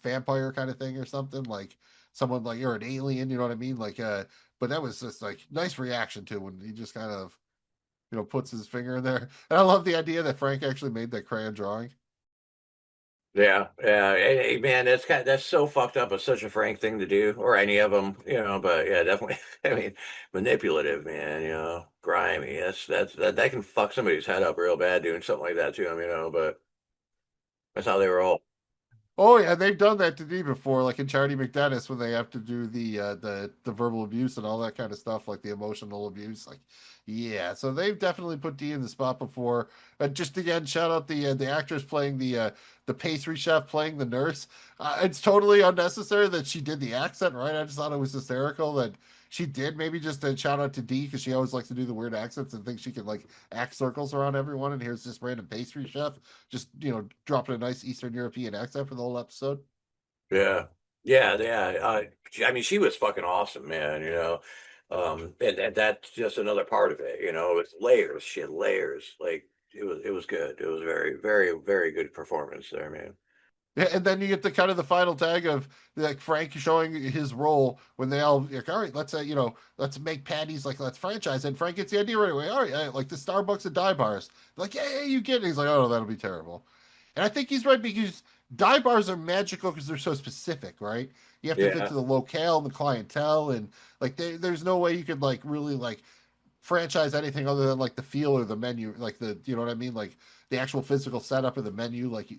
vampire kind of thing or something, like someone like you're an alien, you know what I mean? Like but that was just like nice reaction to when he just kind of puts his finger in there. And I love the idea that Frank actually made that crayon drawing. Yeah. Hey, man, that's so fucked up. It's such a Frank thing to do, or any of them, But yeah, definitely. I mean, manipulative, man. Grimy. That can fuck somebody's head up real bad doing something like that to them, But that's how they roll. Oh yeah, they've done that to Dee before, like in Charity McDennis when they have to do the verbal abuse and all that kind of stuff, like the emotional abuse. Like, yeah, so they've definitely put Dee in the spot before. Just again, shout out the actress playing the pastry chef playing the nurse. It's totally unnecessary that she did the accent, right? I just thought it was hysterical that she did. Maybe just a shout out to Dee because she always likes to do the weird accents and thinks she can like act circles around everyone. And here's this random pastry chef just dropping a nice Eastern European accent for the whole episode. Yeah. I mean, she was fucking awesome, man. And that's just another part of it. It's layers, shit, layers. Like it was good. It was very, very, very good performance there, man. Yeah, and then you get the kind of the final tag of like Frank showing his role when they all like, all right, let's let's make patties, like let's franchise. And Frank gets the idea right away. All right, like the Starbucks and dive bars. They're like, yeah, you get it. He's like, oh no, that'll be terrible. And I think he's right because dive bars are magical because they're so specific, right? You have to fit to the locale and the clientele, and like there's no way you could like really like franchise anything other than like the feel or the menu, like the you know what I mean, like the actual physical setup of the menu, like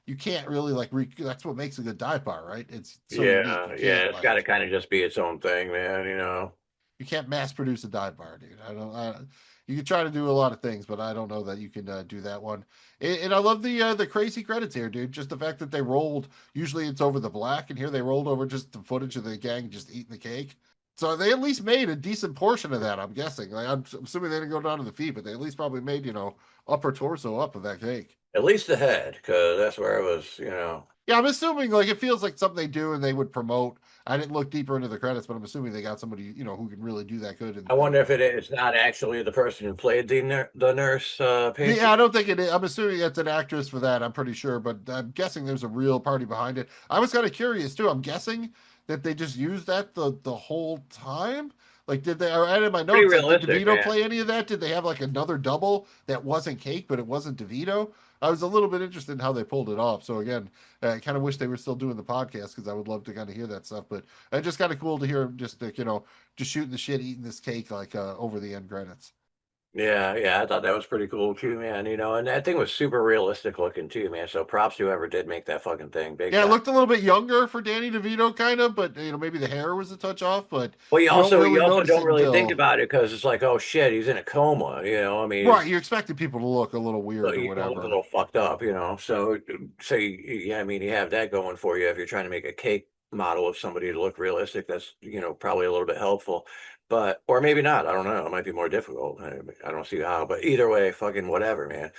you can't really like that's what makes a good dive bar, right? It's so unique. It's got to kind of just be its own thing, man. You can't mass produce a dive bar, dude. You can try to do a lot of things, but I don't know that you can do that one. And I love the crazy credits here, dude. Just the fact that they rolled. Usually it's over the black, and here they rolled over just the footage of the gang just eating the cake. So they at least made a decent portion of that, I'm guessing. Like I'm assuming they didn't go down to the feet, but they at least probably made upper torso up of that cake. At least the head, because that's where it was, Yeah, I'm assuming like it feels like something they do and they would promote. I didn't look deeper into the credits, but I'm assuming they got somebody who can really do that good. I wonder if it's not actually the person who played the nurse. Patient. Yeah, I don't think it is. I'm assuming it's an actress for that. I'm pretty sure, but I'm guessing there's a real party behind it. I was kind of curious too. I'm guessing that they just used that the whole time. Like, did they? I added my notes. Like, did DeVito play any of that? Did they have like another double that wasn't cake, but it wasn't DeVito? I was a little bit interested in how they pulled it off. So again, I kind of wish they were still doing the podcast because I would love to kind of hear that stuff. But it's just kind of cool to hear him just like, just shooting the shit, eating this cake like over the end credits. Yeah, I thought that was pretty cool too, man. And that thing was super realistic looking too, man. So props to whoever did make that fucking thing. Big yeah, it looked a little bit younger for Danny DeVito, kind of, but maybe the hair was a touch off. But well, you also don't really think about it because it's like, oh shit, he's in a coma. I mean, right? You expected people to look a little weird or whatever, look a little fucked up, So yeah, I mean, you have that going for you if you're trying to make a cake model of somebody to look realistic. That's probably a little bit helpful. But, or maybe not. I don't know. It might be more difficult. I don't see how. But either way, fucking whatever, man.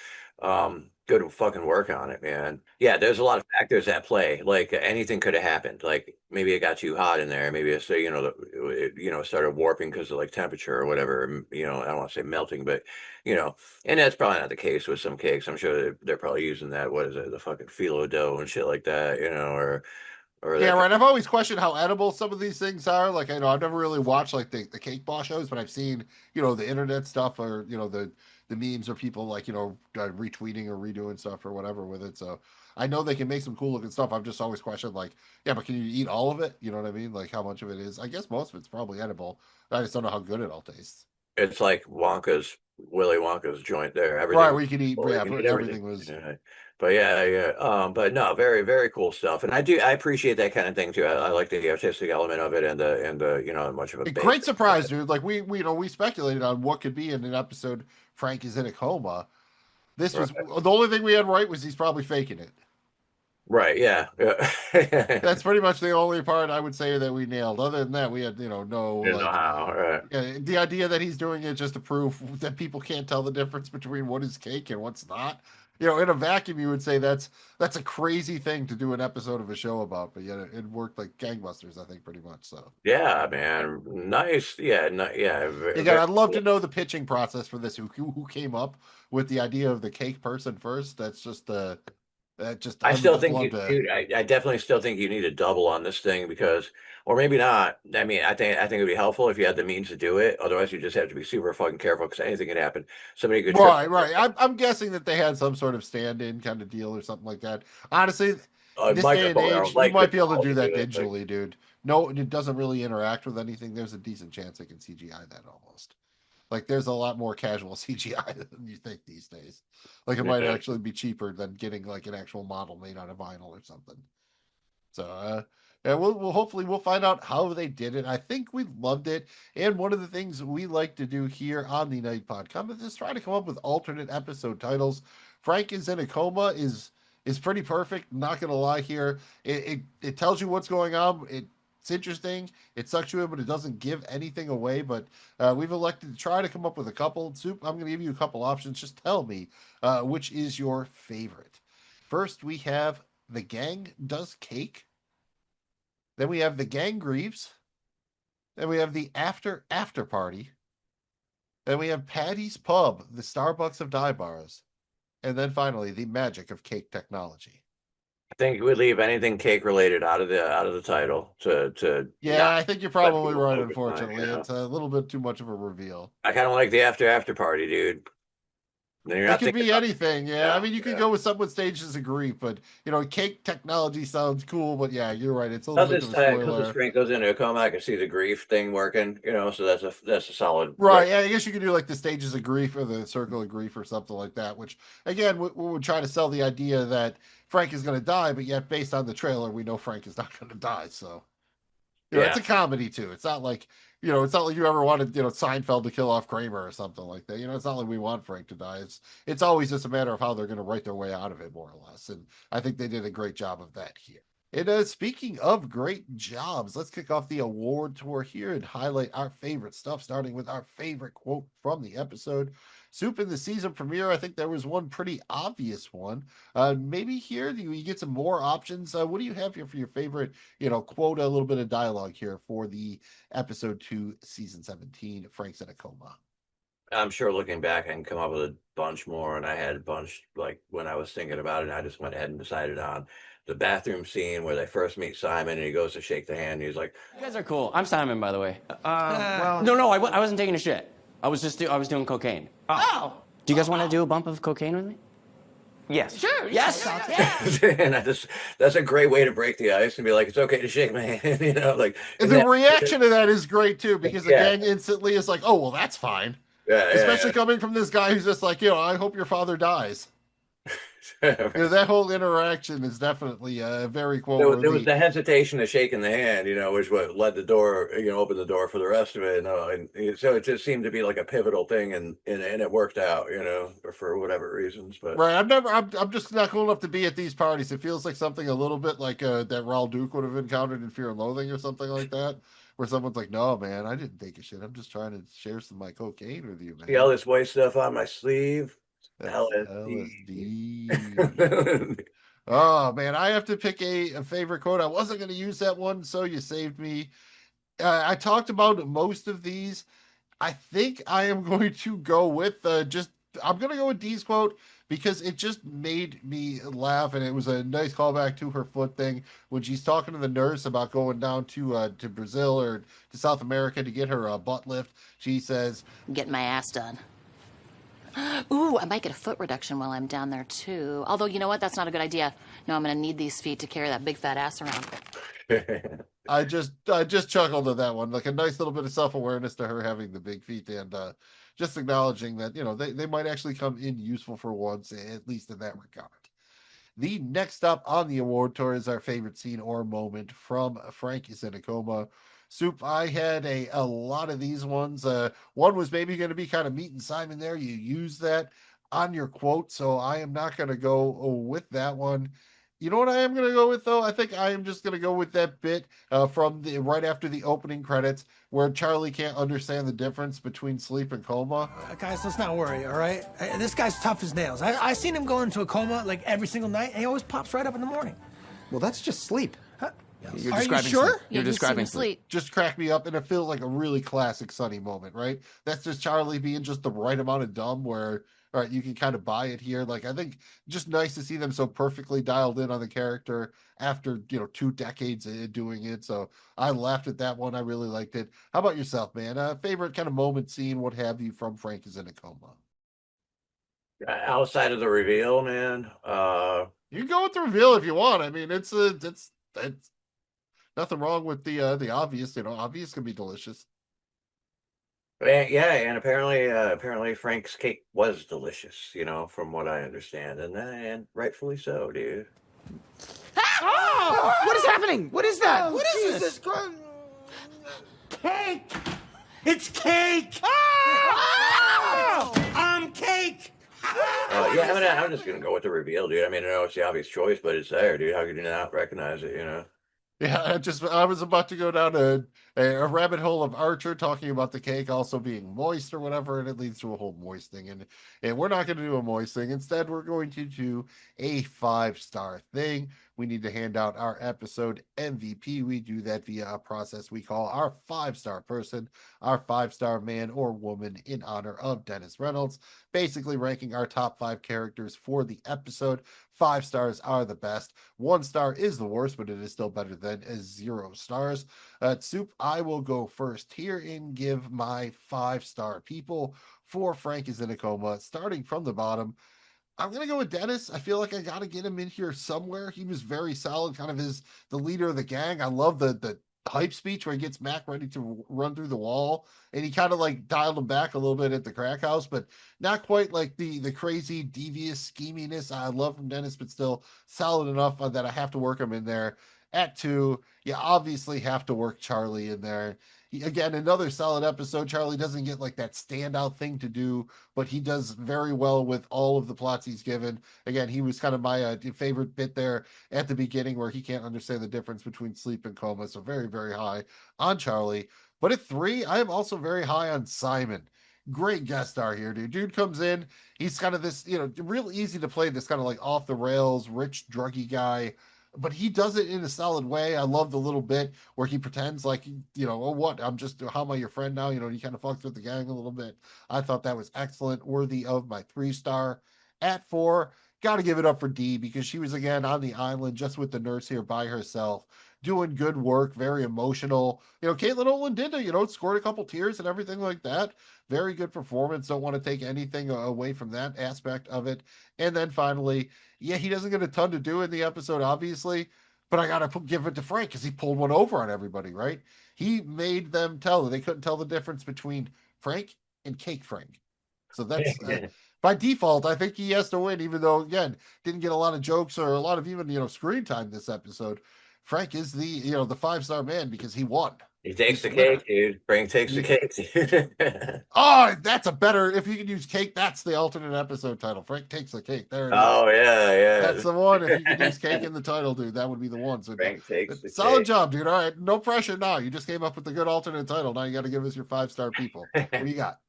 Good fucking work on it, man. Yeah, there's a lot of factors at play. Like anything could have happened. Like maybe it got too hot in there. Maybe it's it started warping because of like temperature or whatever. I don't want to say melting, but and that's probably not the case with some cakes. I'm sure they're probably using that. What is it? The fucking phyllo dough and shit like that. Yeah, right. I've always questioned how edible some of these things are. Like, I've never really watched like the cake boss shows, but I've seen, the internet stuff or, the memes or people like, retweeting or redoing stuff or whatever with it. So I know they can make some cool looking stuff. I've just always questioned like, yeah, but can you eat all of it? You know what I mean? Like how much of it is, I guess most of it's probably edible. I just don't know how good it all tastes. It's like Wonka's Willy Wonka's joint there. Right, we could eat. well, Yeah, we can eat everything was. Yeah. But yeah. But no, very, very cool stuff. And I appreciate that kind of thing too. I like the artistic element of it and the much of a A base. great surprise, dude. Like we speculated on what could be in an episode. Frank is in a coma. This was the only thing we had right was he's probably faking it. Right. Yeah. That's pretty much the only part I would say that we nailed. Other than that, we had no Didn't know how. Right. the idea that he's doing it just to prove that people can't tell the difference between what is cake and what's not. In a vacuum, you would say that's a crazy thing to do an episode of a show about, but yet it worked like gangbusters, I think, pretty much. So Yeah, man. Nice. Yeah. Again, I'd love to know the pitching process for this. Who came up with the idea of the cake person first? That's just I still think dude, I definitely still think you need a double on this thing because, or maybe not. I mean, I think it'd be helpful if you had the means to do it. Otherwise, you just have to be super fucking careful because anything could happen. Somebody could. Right. I'm guessing that they had some sort of stand-in kind of deal or something like that. Honestly, this day and age, you might be able to do that digitally, dude. No, it doesn't really interact with anything. There's a decent chance they can CGI that almost. Like, there's a lot more casual CGI than you think these days. Like, it might actually be cheaper than getting, like, an actual model made out of vinyl or something. So, yeah, we'll hopefully we'll find out how they did it. I think we loved it. And one of the things we like to do here on the Night Pod Cometh is try to come up with alternate episode titles. Frank is in a coma is pretty perfect. Not going to lie here. It tells you what's going on. It's interesting. It sucks you in, but it doesn't give anything away. But we've elected to try to come up with a couple. Soup, I'm going to give you a couple options. Just tell me which is your favorite. First, we have The Gang Does Cake. Then we have The Gang Grieves. Then we have The After Party. Then we have Patty's Pub, the Starbucks of dive bars. And then finally, The Magic of Cake Technology. I think we leave anything cake related out of the title to. Yeah, I think you're probably right. Unfortunately, it's a little bit too much of a reveal. I kind of like the after party, dude. It could be anything. Yeah, I mean, you could go with someone stages of grief, but cake technology sounds cool. But yeah, you're right. It's a little bit of a spoiler. Because Frank goes into a coma, I can see the grief thing working. So that's a solid. Right. Yeah, I guess you could do like the stages of grief or the circle of grief or something like that. Which again, we would try to sell the idea that Frank is going to die, but yet based on the trailer, we know Frank is not going to die. So it's a comedy too. It's not like it's not like you ever wanted Seinfeld to kill off Kramer or something like that. It's not like we want Frank to die. It's always just a matter of how they're going to write their way out of it, more or less. And I think they did a great job of that here. And speaking of great jobs, let's kick off the award tour here and highlight our favorite stuff, starting with our favorite quote from the episode. Soup, in the season premiere, I think there was one pretty obvious one. Maybe here you get some more options. What do you have here for your favorite, quote, a little bit of dialogue here for the episode 2, season 17, Frank's in a Coma? I'm sure looking back, I can come up with a bunch more, and I had a bunch, like, when I was thinking about it, I just went ahead and decided on the bathroom scene where they first meet Simon, and he goes to shake the hand, and he's like, "You guys are cool. I'm Simon, by the way." No, I wasn't taking a shit. I was doing cocaine. Oh. Do you guys want to do a bump of cocaine with me? Yes. Sure. Yes. And that's a great way to break the ice and be like, it's okay to shake my hand, And the reaction to that is great too, because the gang instantly is like, "Oh, well, that's fine." Especially coming from this guy who's just like, I hope your father dies. That whole interaction is definitely very quote. There was the hesitation of shaking the hand, which what led the door, opened the door for the rest of it. And so it just seemed to be like a pivotal thing, and it worked out, for whatever reasons. But right, I'm just not cool enough to be at these parties. It feels like something a little bit like that Raul Duke would have encountered in Fear and Loathing or something like that. Where someone's like, "No, man, I didn't take a shit. I'm just trying to share some of my cocaine with you, man." See all this white stuff on my sleeve. LSD. Oh man, I have to pick a favorite quote. I wasn't going to use that one, so you saved me. I talked about most of these. I think I am going to go with I'm going to go with Dee's quote because it just made me laugh, and it was a nice callback to her foot thing when she's talking to the nurse about going down to Brazil or to South America to get her butt lift. She says, "I'm getting my ass done." Ooh, I might get a foot reduction while I'm down there too. Although, you know what? That's not a good idea. No, I'm going to need these feet to carry that big fat ass around. I just chuckled at that one, like a nice little bit of self-awareness to her having the big feet, and just acknowledging that, they might actually come in useful for once, at least in that regard. The next up on the award tour is our favorite scene or moment from Frank is in a Coma. Soup, I had a lot of these ones. One was maybe going to be kind of meeting Simon there. You used that on your quote, so I am not going to go with that one. You know what I am going to go with, though? I think I am just going to go with that bit from the right after the opening credits where Charlie can't understand the difference between sleep and coma. Guys, let's not worry, all right? This guy's tough as nails. I seen him go into a coma like every single night, and he always pops right up in the morning. Well, that's just sleep. Huh? You're Are you describing sure? sleep. You're describing sleep. Just crack me up, and it feels like a really classic Sunny moment, right? That's just Charlie being just the right amount of dumb where, all right, you can kind of buy it here. Like, I think just nice to see them so perfectly dialed in on the character after, 2 decades of doing it. So I laughed at that one. I really liked it. How about yourself, man? Favorite kind of moment, scene, what have you, from Frank is in a Coma? Outside of the reveal, man. You can go with the reveal if you want. I mean, it's nothing wrong with the obvious. Obvious can be delicious. Yeah, and apparently Frank's cake was delicious, from what I understand, and rightfully so, dude. Oh! What is happening? What is that? What is this? Cake! It's cake! Oh! Cake! Yeah, I'm just gonna go with the reveal, dude. I mean, I know it's the obvious choice, but it's there, dude. How could you not recognize it, Yeah, I was about to go down a rabbit hole of Archer talking about the cake also being moist or whatever, and it leads to a whole moist thing. And we're not going to do a moist thing. Instead, we're going to do a 5-star thing. We need to hand out our episode MVP. We do that via a process we call our 5-star person, our 5-star man or woman in honor of Dennis Reynolds, basically ranking our top 5 characters for the episode. 5 stars are the best. 1 star is the worst, but it is still better than 0 stars. Soup, I will go first here and give my 5-star people for Frank is in a Coma, starting from the bottom. I'm going to go with Dennis. I feel like I got to get him in here somewhere. He was very solid, kind of the leader of the gang. I love the hype speech where he gets Mac ready to run through the wall, and he kind of like dialed him back a little bit at the crack house, but not quite like the crazy devious scheminess I love from Dennis, but still solid enough that I have to work him in there. At 2, you obviously have to work Charlie in there. Again, another solid episode. Charlie doesn't get like that standout thing to do, but he does very well with all of the plots he's given. Again, he was kind of my favorite bit there at the beginning where he can't understand the difference between sleep and coma. So very, very high on Charlie. But at 3, I am also very high on Simon. Great guest star here, dude. Dude comes in. He's kind of this, real easy to play this kind of like off the rails, rich, druggy guy. But he does it in a solid way. I love the little bit where he pretends like, oh, what? How am I your friend now? He kind of fucks with the gang a little bit. I thought that was excellent, worthy of my 3-star. At 4, got to give it up for Dee because she was, again, on the island just with the nurse here by herself, doing good work, very emotional. Caitlin Olin did it, scored a couple tears and everything like that. Very good performance. Don't want to take anything away from that aspect of it. And then finally, yeah, he doesn't get a ton to do in the episode, obviously, but I got to give it to Frank because he pulled one over on everybody, right? He made them tell that they couldn't tell the difference between Frank and Cake Frank. So that's by default, I think he has to win, even though, again, didn't get a lot of jokes or a lot of even, screen time this episode. Frank is the 5-star man because he won. He takes the cake, dude. Frank takes the cake, dude. Oh, that's a better, if you can use cake, that's the alternate episode title. Frank takes the cake. There it is. Oh, yeah. That's the one. If you could use cake in the title, dude, that would be the one. So Frank takes the solid cake. job, dude. All right. No pressure now. You just came up with a good alternate title. Now you got to give us your 5-star people. What do you got?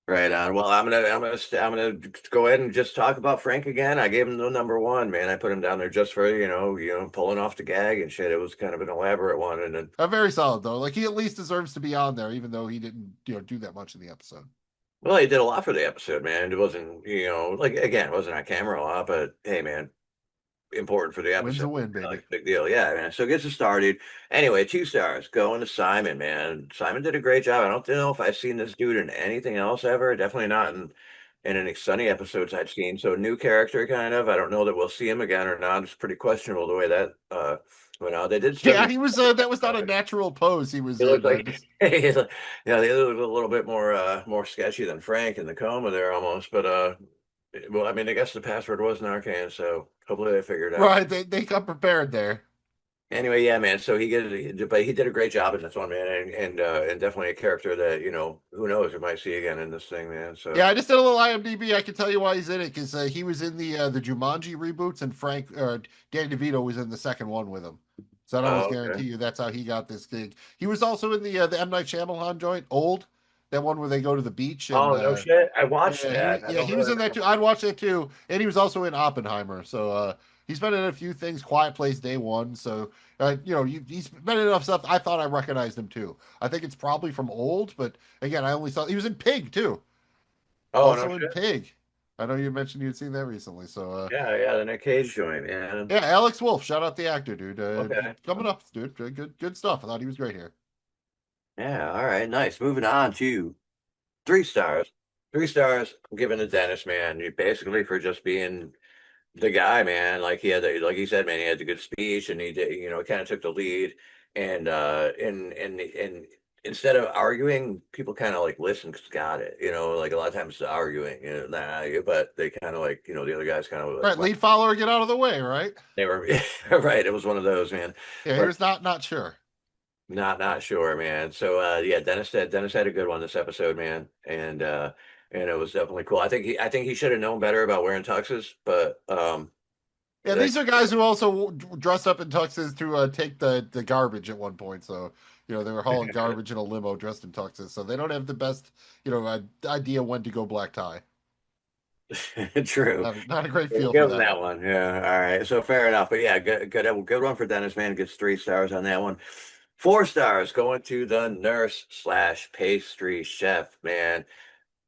Right on. Well, I'm gonna go ahead and just talk about Frank again. I gave him the number 1, man. I put him down there just for pulling off the gag and shit. It was kind of an elaborate one, and then very solid though. Like he at least deserves to be on there, even though he didn't do that much in the episode. Well, he did a lot for the episode, man. It wasn't it wasn't on camera a lot, but hey, man, important for the episode. Wins a win, baby. Like, big deal, yeah, man. So gets us started. Anyway, 2 stars going to Simon, man. Simon did a great job. I don't know if I've seen this dude in anything else ever. Definitely not in in any Sunny episodes I've seen. So new character kind of. I don't know that we'll see him again or not. It's pretty questionable the way that went out. They did Yeah, he was. That was not a natural pose. He was. He looked like Just... yeah, they look a little bit more sketchy than Frank in the Coma there almost. But well, I mean, I guess the password was Narcan, so hopefully they figured it out. Right, they got prepared there. Anyway, yeah, man. So he did a great job in this one, man, and definitely a character that who knows we might see again in this thing, man. So yeah, I just did a little IMDb. I can tell you why he's in it because he was in the Jumanji reboots, and Danny DeVito was in the second one with him. So I almost guarantee you that's how he got this gig. He was also in the M. Night Shyamalan joint, Old, that one where they go to the beach. And, no shit, I watched that. He was in that too. I'd watch that too, and he was also in Oppenheimer. So he's been in a few things. Quiet Place Day One. So he's been in enough stuff. I thought I recognized him too. I think it's probably from Old, but again, I only saw he was in Pig too. Oh, also in Pig. I know you mentioned you'd seen that recently, so yeah, the Nick Cage joint, man. Yeah, Alex Wolff, shout out the actor, dude. Okay. Coming up, dude. Good stuff. I thought he was great here. Yeah, all right, nice. Moving on to 3 stars. 3 stars. I'm giving the Dennis, man. Basically for just being the guy, man. Like he he said, man, he had a good speech, and he did, kind of took the lead, and instead of arguing, people kind of like listen because got it. Like a lot of times the arguing, but they kind of like, the other guys kind of Right, lead follower, get out of the way, right? They were right. It was one of those, man. Yeah, he was not sure. Not sure, man. So yeah, Dennis had a good one this episode, man, and it was definitely cool. I think he should have known better about wearing tuxes, but yeah, these are guys who also dress up in tuxes to take the garbage at one point. So they were hauling garbage in a limo dressed in tuxes. So they don't have the best idea when to go black tie. True. Not a great feel for that. that one. Yeah. All right. So fair enough. But yeah, good one for Dennis, man. Gets 3 stars on that one. 4 stars going to the nurse / pastry chef, man.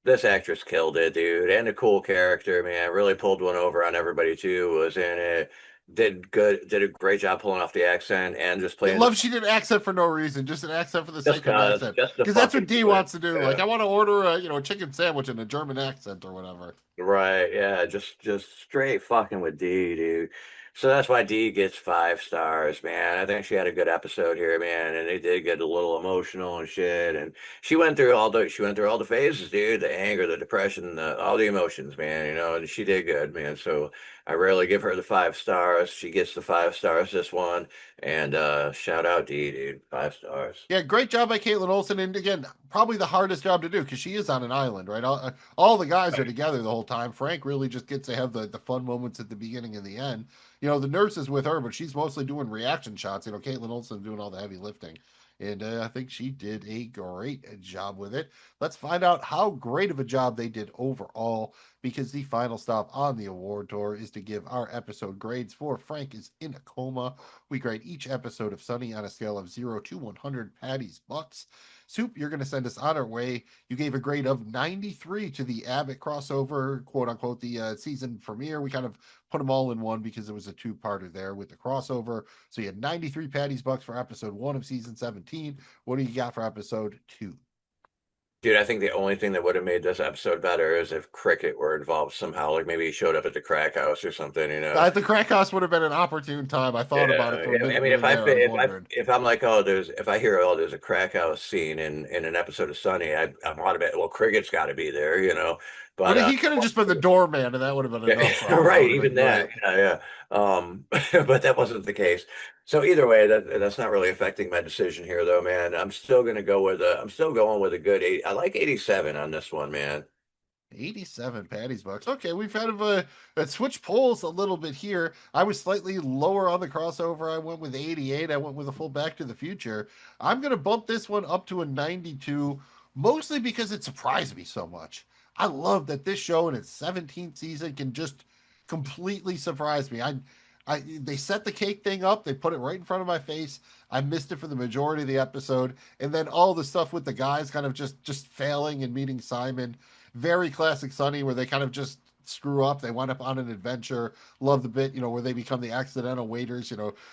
This actress killed it, dude, and a cool character, man. Really pulled one over on everybody too. Was in it. Did a great job pulling off the accent and just playing. I love she did an accent for no reason, just an accent for the sake of an accent. Because that's what Dee wants to do. Yeah. Like I want to order a chicken sandwich in a German accent or whatever. Right? Yeah, just straight fucking with Dee, dude. So that's why Dee gets 5 stars, man. I think she had a good episode here, man, and they did get a little emotional and shit. And she went through all the phases, dude. The anger, the depression, all the emotions, man. And she did good, man. So I rarely give her the 5 stars. She gets the 5 stars this one. And shout out Dee, dude. 5 stars. Yeah, great job by Caitlin Olsen. And again, probably the hardest job to do because she is on an island, right? All the guys are together the whole time. Frank really just gets to have the fun moments at the beginning and the end. The nurse is with her, but she's mostly doing reaction shots. Caitlin Olsen doing all the heavy lifting. And I think she did a great job with it. Let's find out how great of a job they did overall, because the final stop on the award tour is to give our episode grades for Frank is in a Coma. We grade each episode of Sunny on a scale of 0 to 100 patties bucks. Soup, you're going to send us on our way. You gave a grade of 93 to the Abbott crossover, quote unquote, the season premiere. We kind of put them all in one because it was a 2-parter there with the crossover. So you had 93 patties bucks for episode 1 of season 17. What do you got for episode 2? Dude, I think the only thing that would have made this episode better is if Cricket were involved somehow. Like maybe he showed up at the crack house or something, At the crack house would have been an opportune time. I thought about it for a minute. I mean, if I'm like, if I hear, there's a crack house scene in an episode of Sunny, I'm automatically, well, Cricket's got to be there, But he could have just been the doorman, and that would have been enough. Right, even that. Yeah. But that wasn't the case. So either way, that's not really affecting my decision here, though, man. I'm still going with a good 8. I like 87 on this one, man. 87 patties bucks. Okay, we've had a switch polls a little bit here. I was slightly lower on the crossover. I went with 88. I went with a full Back to the Future. I'm going to bump this one up to a 92, mostly because it surprised me so much. I love that this show in its 17th season can just completely surprise me. They set the cake thing up. They put it right in front of my face. I missed it for the majority of the episode. And then all the stuff with the guys kind of just failing and meeting Simon. Very classic Sunny, where they kind of just screw up. They wind up on an adventure. Love the bit, where they become the accidental waiters.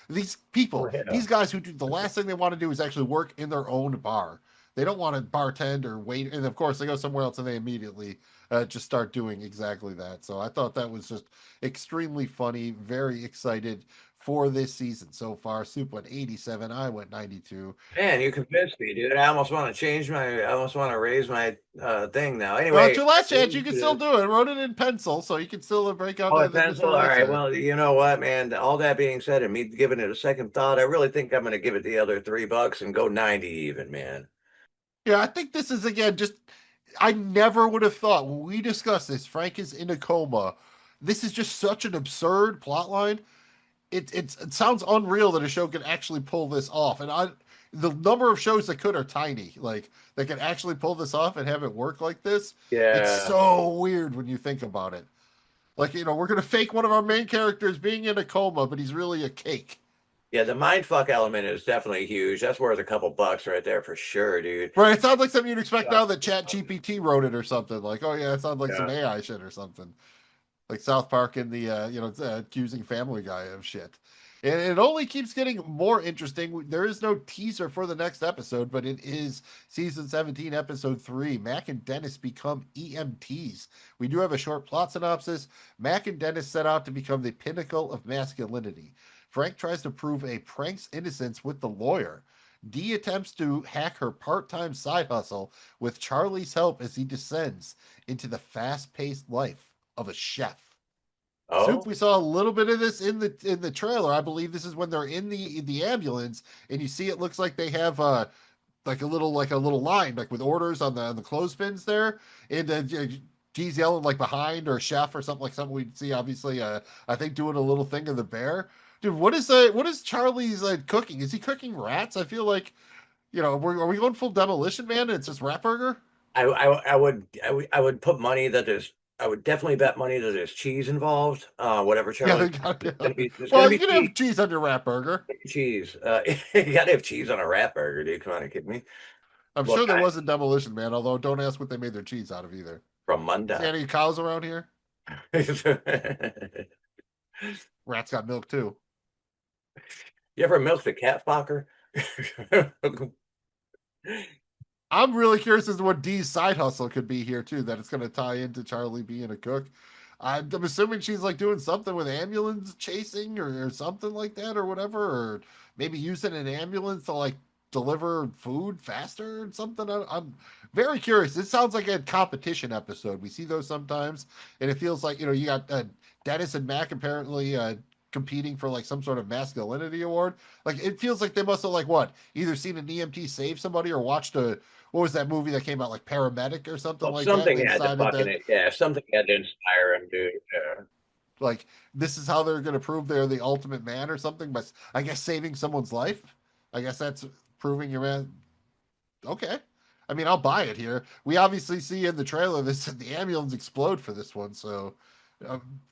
These people, these guys who do the last thing they want to do is actually work in their own bar. they don't want to bartend or wait. And of course, they go somewhere else and they immediately just start doing exactly that. So I thought that was just extremely funny. Very excited for this season so far. Soup went 87. I went 92. Man, you convinced me, dude. I almost want to I almost want to raise my thing now. Well, Anyway, it's your last chance. You can still do it. I wrote it in pencil, so you can still break out oh, the pencil. All right. Well, you know what, man? All that being said, and me giving it a second thought, I really think I'm going to give it the other $3 and go 90 even, man. Yeah, I think this is again just. I never would have thought when we discussed this. Frank is in a coma. This is just such an absurd plot line. It sounds unreal that a show can actually pull this off, and the number of shows that could are tiny. Like that can actually pull this off and have it work like this. Yeah, it's so weird when you think about it. Like, we're gonna fake one of our main characters being in a coma, but he's really a cake. Yeah, the mindfuck element is definitely huge. That's worth a couple bucks right there for sure, dude. Right, it sounds like something you'd expect now that Chat GPT wrote it or something. Like, oh yeah, it sounds like some AI shit or something. Like South Park and the accusing Family Guy of shit. And it only keeps getting more interesting. There is no teaser for the next episode, but it is season 17, episode 3. Mac and Dennis become EMTs. We do have a short plot synopsis. Mac and Dennis set out to become the pinnacle of masculinity. Frank tries to prove a prank's innocence with the lawyer. Dee attempts to hack her part-time side hustle with Charlie's help as he descends into the fast-paced life of a chef. Oh. Soup, we saw a little bit of this in the trailer. I believe this is when they're in the ambulance, and you see it looks like they have like a little line like with orders on the clothespins there, and G's yelling like behind or chef or something we'd see obviously I think doing a little thing of the bear. Dude, what is Charlie's cooking? Is he cooking rats? I feel like, are we going full Demolition Man and it's just Rat Burger? I would put money that I would definitely bet money that there's cheese involved. Whatever Charlie. Well, you can have cheese on your Rat Burger. Cheese. You gotta have cheese on a Rat Burger, dude. Come on, kidding me? I'm sure there wasn't Demolition Man, although don't ask what they made their cheese out of either. From Monday. See any cows around here? Rats got milk too. You ever milked a cat fucker? I'm really curious as to what Dee's side hustle could be here too. That it's going to tie into Charlie being a cook. I'm assuming she's like doing something with ambulance chasing or something like that or whatever, or maybe using an ambulance to like deliver food faster or something. I'm very curious. It sounds like a competition episode. We see those sometimes, and it feels like you got Dennis and Mac apparently competing for like some sort of masculinity award. Like it feels like they must have either seen an EMT save somebody or watched what was that movie that came out, like Paramedic or something like something that? Something had to inspire him, dude. Yeah. Like this is how they're going to prove they're the ultimate man or something. But I guess saving someone's life. I guess that's proving you're man. Okay. I mean, I'll buy it here. We obviously see in the trailer the ambulance explode for this one, so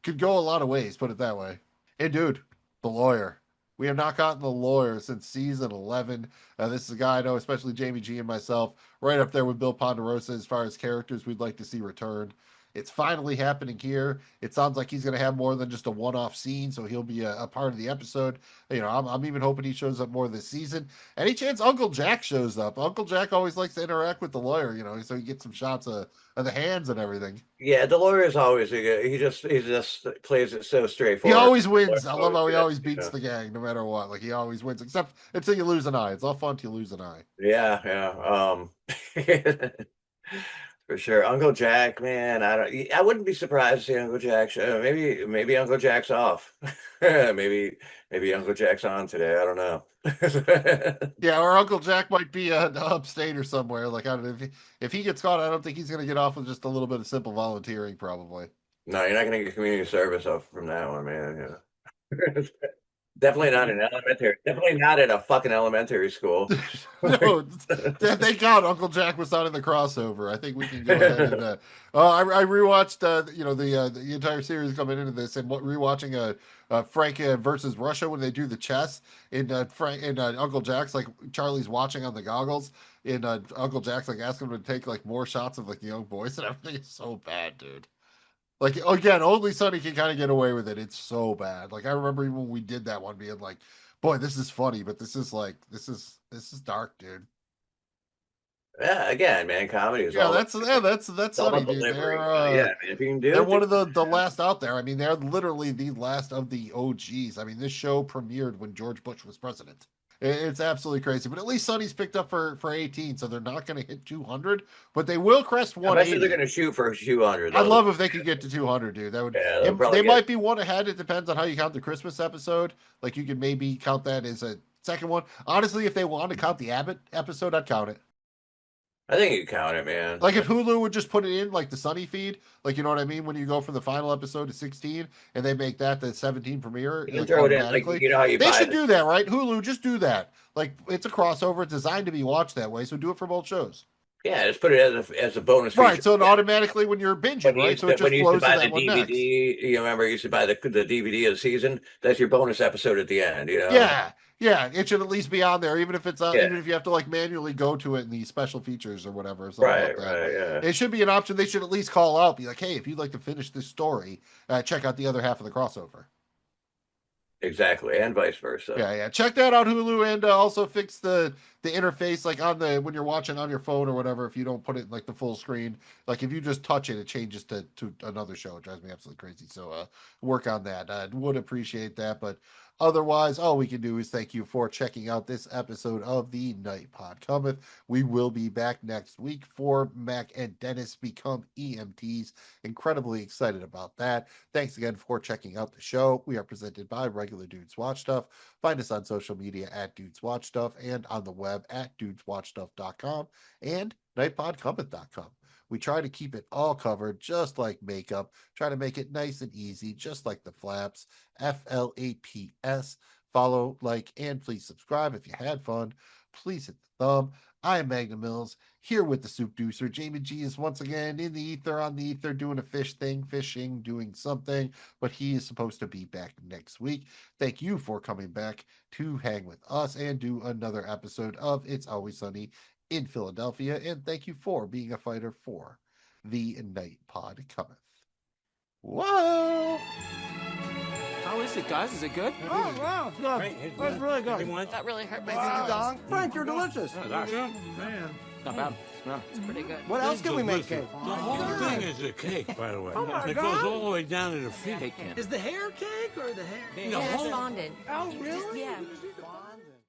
could go a lot of ways. Put it that way. Hey, dude, the lawyer. We have not gotten the lawyer since season 11. This is a guy I know, especially Jamie G and myself, right up there with Bill Ponderosa as far as characters we'd like to see return. It's finally happening here. It sounds like he's going to have more than just a one-off scene, so he'll be a part of the episode. I'm even hoping he shows up more this season. Any chance Uncle Jack shows up? Uncle Jack always likes to interact with the lawyer, so he gets some shots of the hands and everything. Yeah, the lawyer is always he just plays it so straightforward. He always wins. I love how he always beats the gang, no matter what. Like he always wins, except until you lose an eye. It's all fun till you lose an eye. Yeah. For sure, Uncle Jack, man. I wouldn't be surprised to see Uncle Jack show. Maybe Uncle Jack's off. maybe Uncle Jack's on today. I don't know. Yeah, or Uncle Jack might be upstate or somewhere. Like I don't know if he gets caught. I don't think he's going to get off with just a little bit of simple volunteering. Probably. No, you're not going to get community service off from that one, man. Yeah. Definitely not an elementary. Definitely not at a fucking elementary school. No, thank God Uncle Jack was not in the crossover. I think we can go ahead and. I rewatched the entire series coming into this and rewatching Frank versus Russia when they do the chess and Uncle Jack's like Charlie's watching on the goggles and Uncle Jack's like asking him to take like more shots of like the young boys and everything is so bad, dude. Like, again, only Sonny can kind of get away with it. It's so bad. Like, I remember even when we did that one being like, boy, this is funny, but this is dark, dude. Yeah, again, man, comedy is all. That's all Sunny, about dude. delivery. They're Yeah, man, if you can do they're it, one of the last out there. I mean, they're literally the last of the OGs. I mean, this show premiered when George Bush was president. It's absolutely crazy. But at least Sonny's picked up for 18, so they're not going to hit 200, but they will crest I bet you 180. they're going to shoot for 200. I'd though. love if they could get to 200, dude. That would. Yeah, they'll They probably might be one ahead. It depends on how you count the Christmas episode. Like you could maybe count that as a second one. Honestly, if they want to count the Abbott episode, I'd count it. I think you count it, man. Like if Hulu would just put it in like the Sunny feed, like you know what I mean, when you go from the final episode to 16, and they make that the 17 premiere, You can like, throw it in, like, automatically. you know how you They buy should the- do that, right? Hulu, just do that. Like it's a crossover, it's designed to be watched that way, so do it for both shows. Yeah, just put it as a bonus Right, feature. so it automatically when you're binging, right? So it just when you used flows to to buy that the one DVD, next. you remember you used to buy the DVD of the season. That's your bonus episode at the end. You know. Yeah, it should at least be on there, even if it's Yeah. even if you have to like manually go to it in the special features or whatever. Or something Right, like that. right, yeah. It should be an option. They should at least call out, be like, "Hey, if you'd like to finish this story, check out the other half of the crossover." Exactly, and vice versa. Yeah. Check that out, Hulu, and also fix the interface like on the when you're watching on your phone or whatever. If you don't put it in, like the full screen, like if you just touch it, it changes to another show. It drives me absolutely crazy. So work on that. I would appreciate that, but otherwise, all we can do is thank you for checking out this episode of the Night Pod Cometh. We will be back next week for Mac and Dennis become EMTs. Incredibly excited about that. Thanks again for checking out the show. We are presented by Regular Dudes Watch Stuff. Find us on social media at Dudes Watch Stuff and on the web at dudeswatchstuff.com and nightpodcometh.com. We try to keep it all covered, just like makeup. Try to make it nice and easy, just like the flaps. FLAPS. Follow, like, and please subscribe if you had fun. Please hit the thumb. I am Magnum Mills, here with the Soupdeucer. Jamie G is once again in the ether, on the ether, doing a fish thing, fishing, doing something, but he is supposed to be back next week. Thank you for coming back to hang with us and do another episode of It's Always Sunny in Philadelphia, and thank you for being a fighter for the Night Pod Cometh. Whoa! How is it, guys? Is it good? Oh, wow, it's good. That's really good. That really hurt my Wow, fingers. dog. Frank, you're delicious. Oh, gosh. Man. Not bad. No. It's pretty good. What else can we make cake? The whole thing is a cake, by the way. Oh, my it God. goes all the way down to the feet. Is the hair cake or the hair? The whole fondant. Oh, You really? Just, yeah.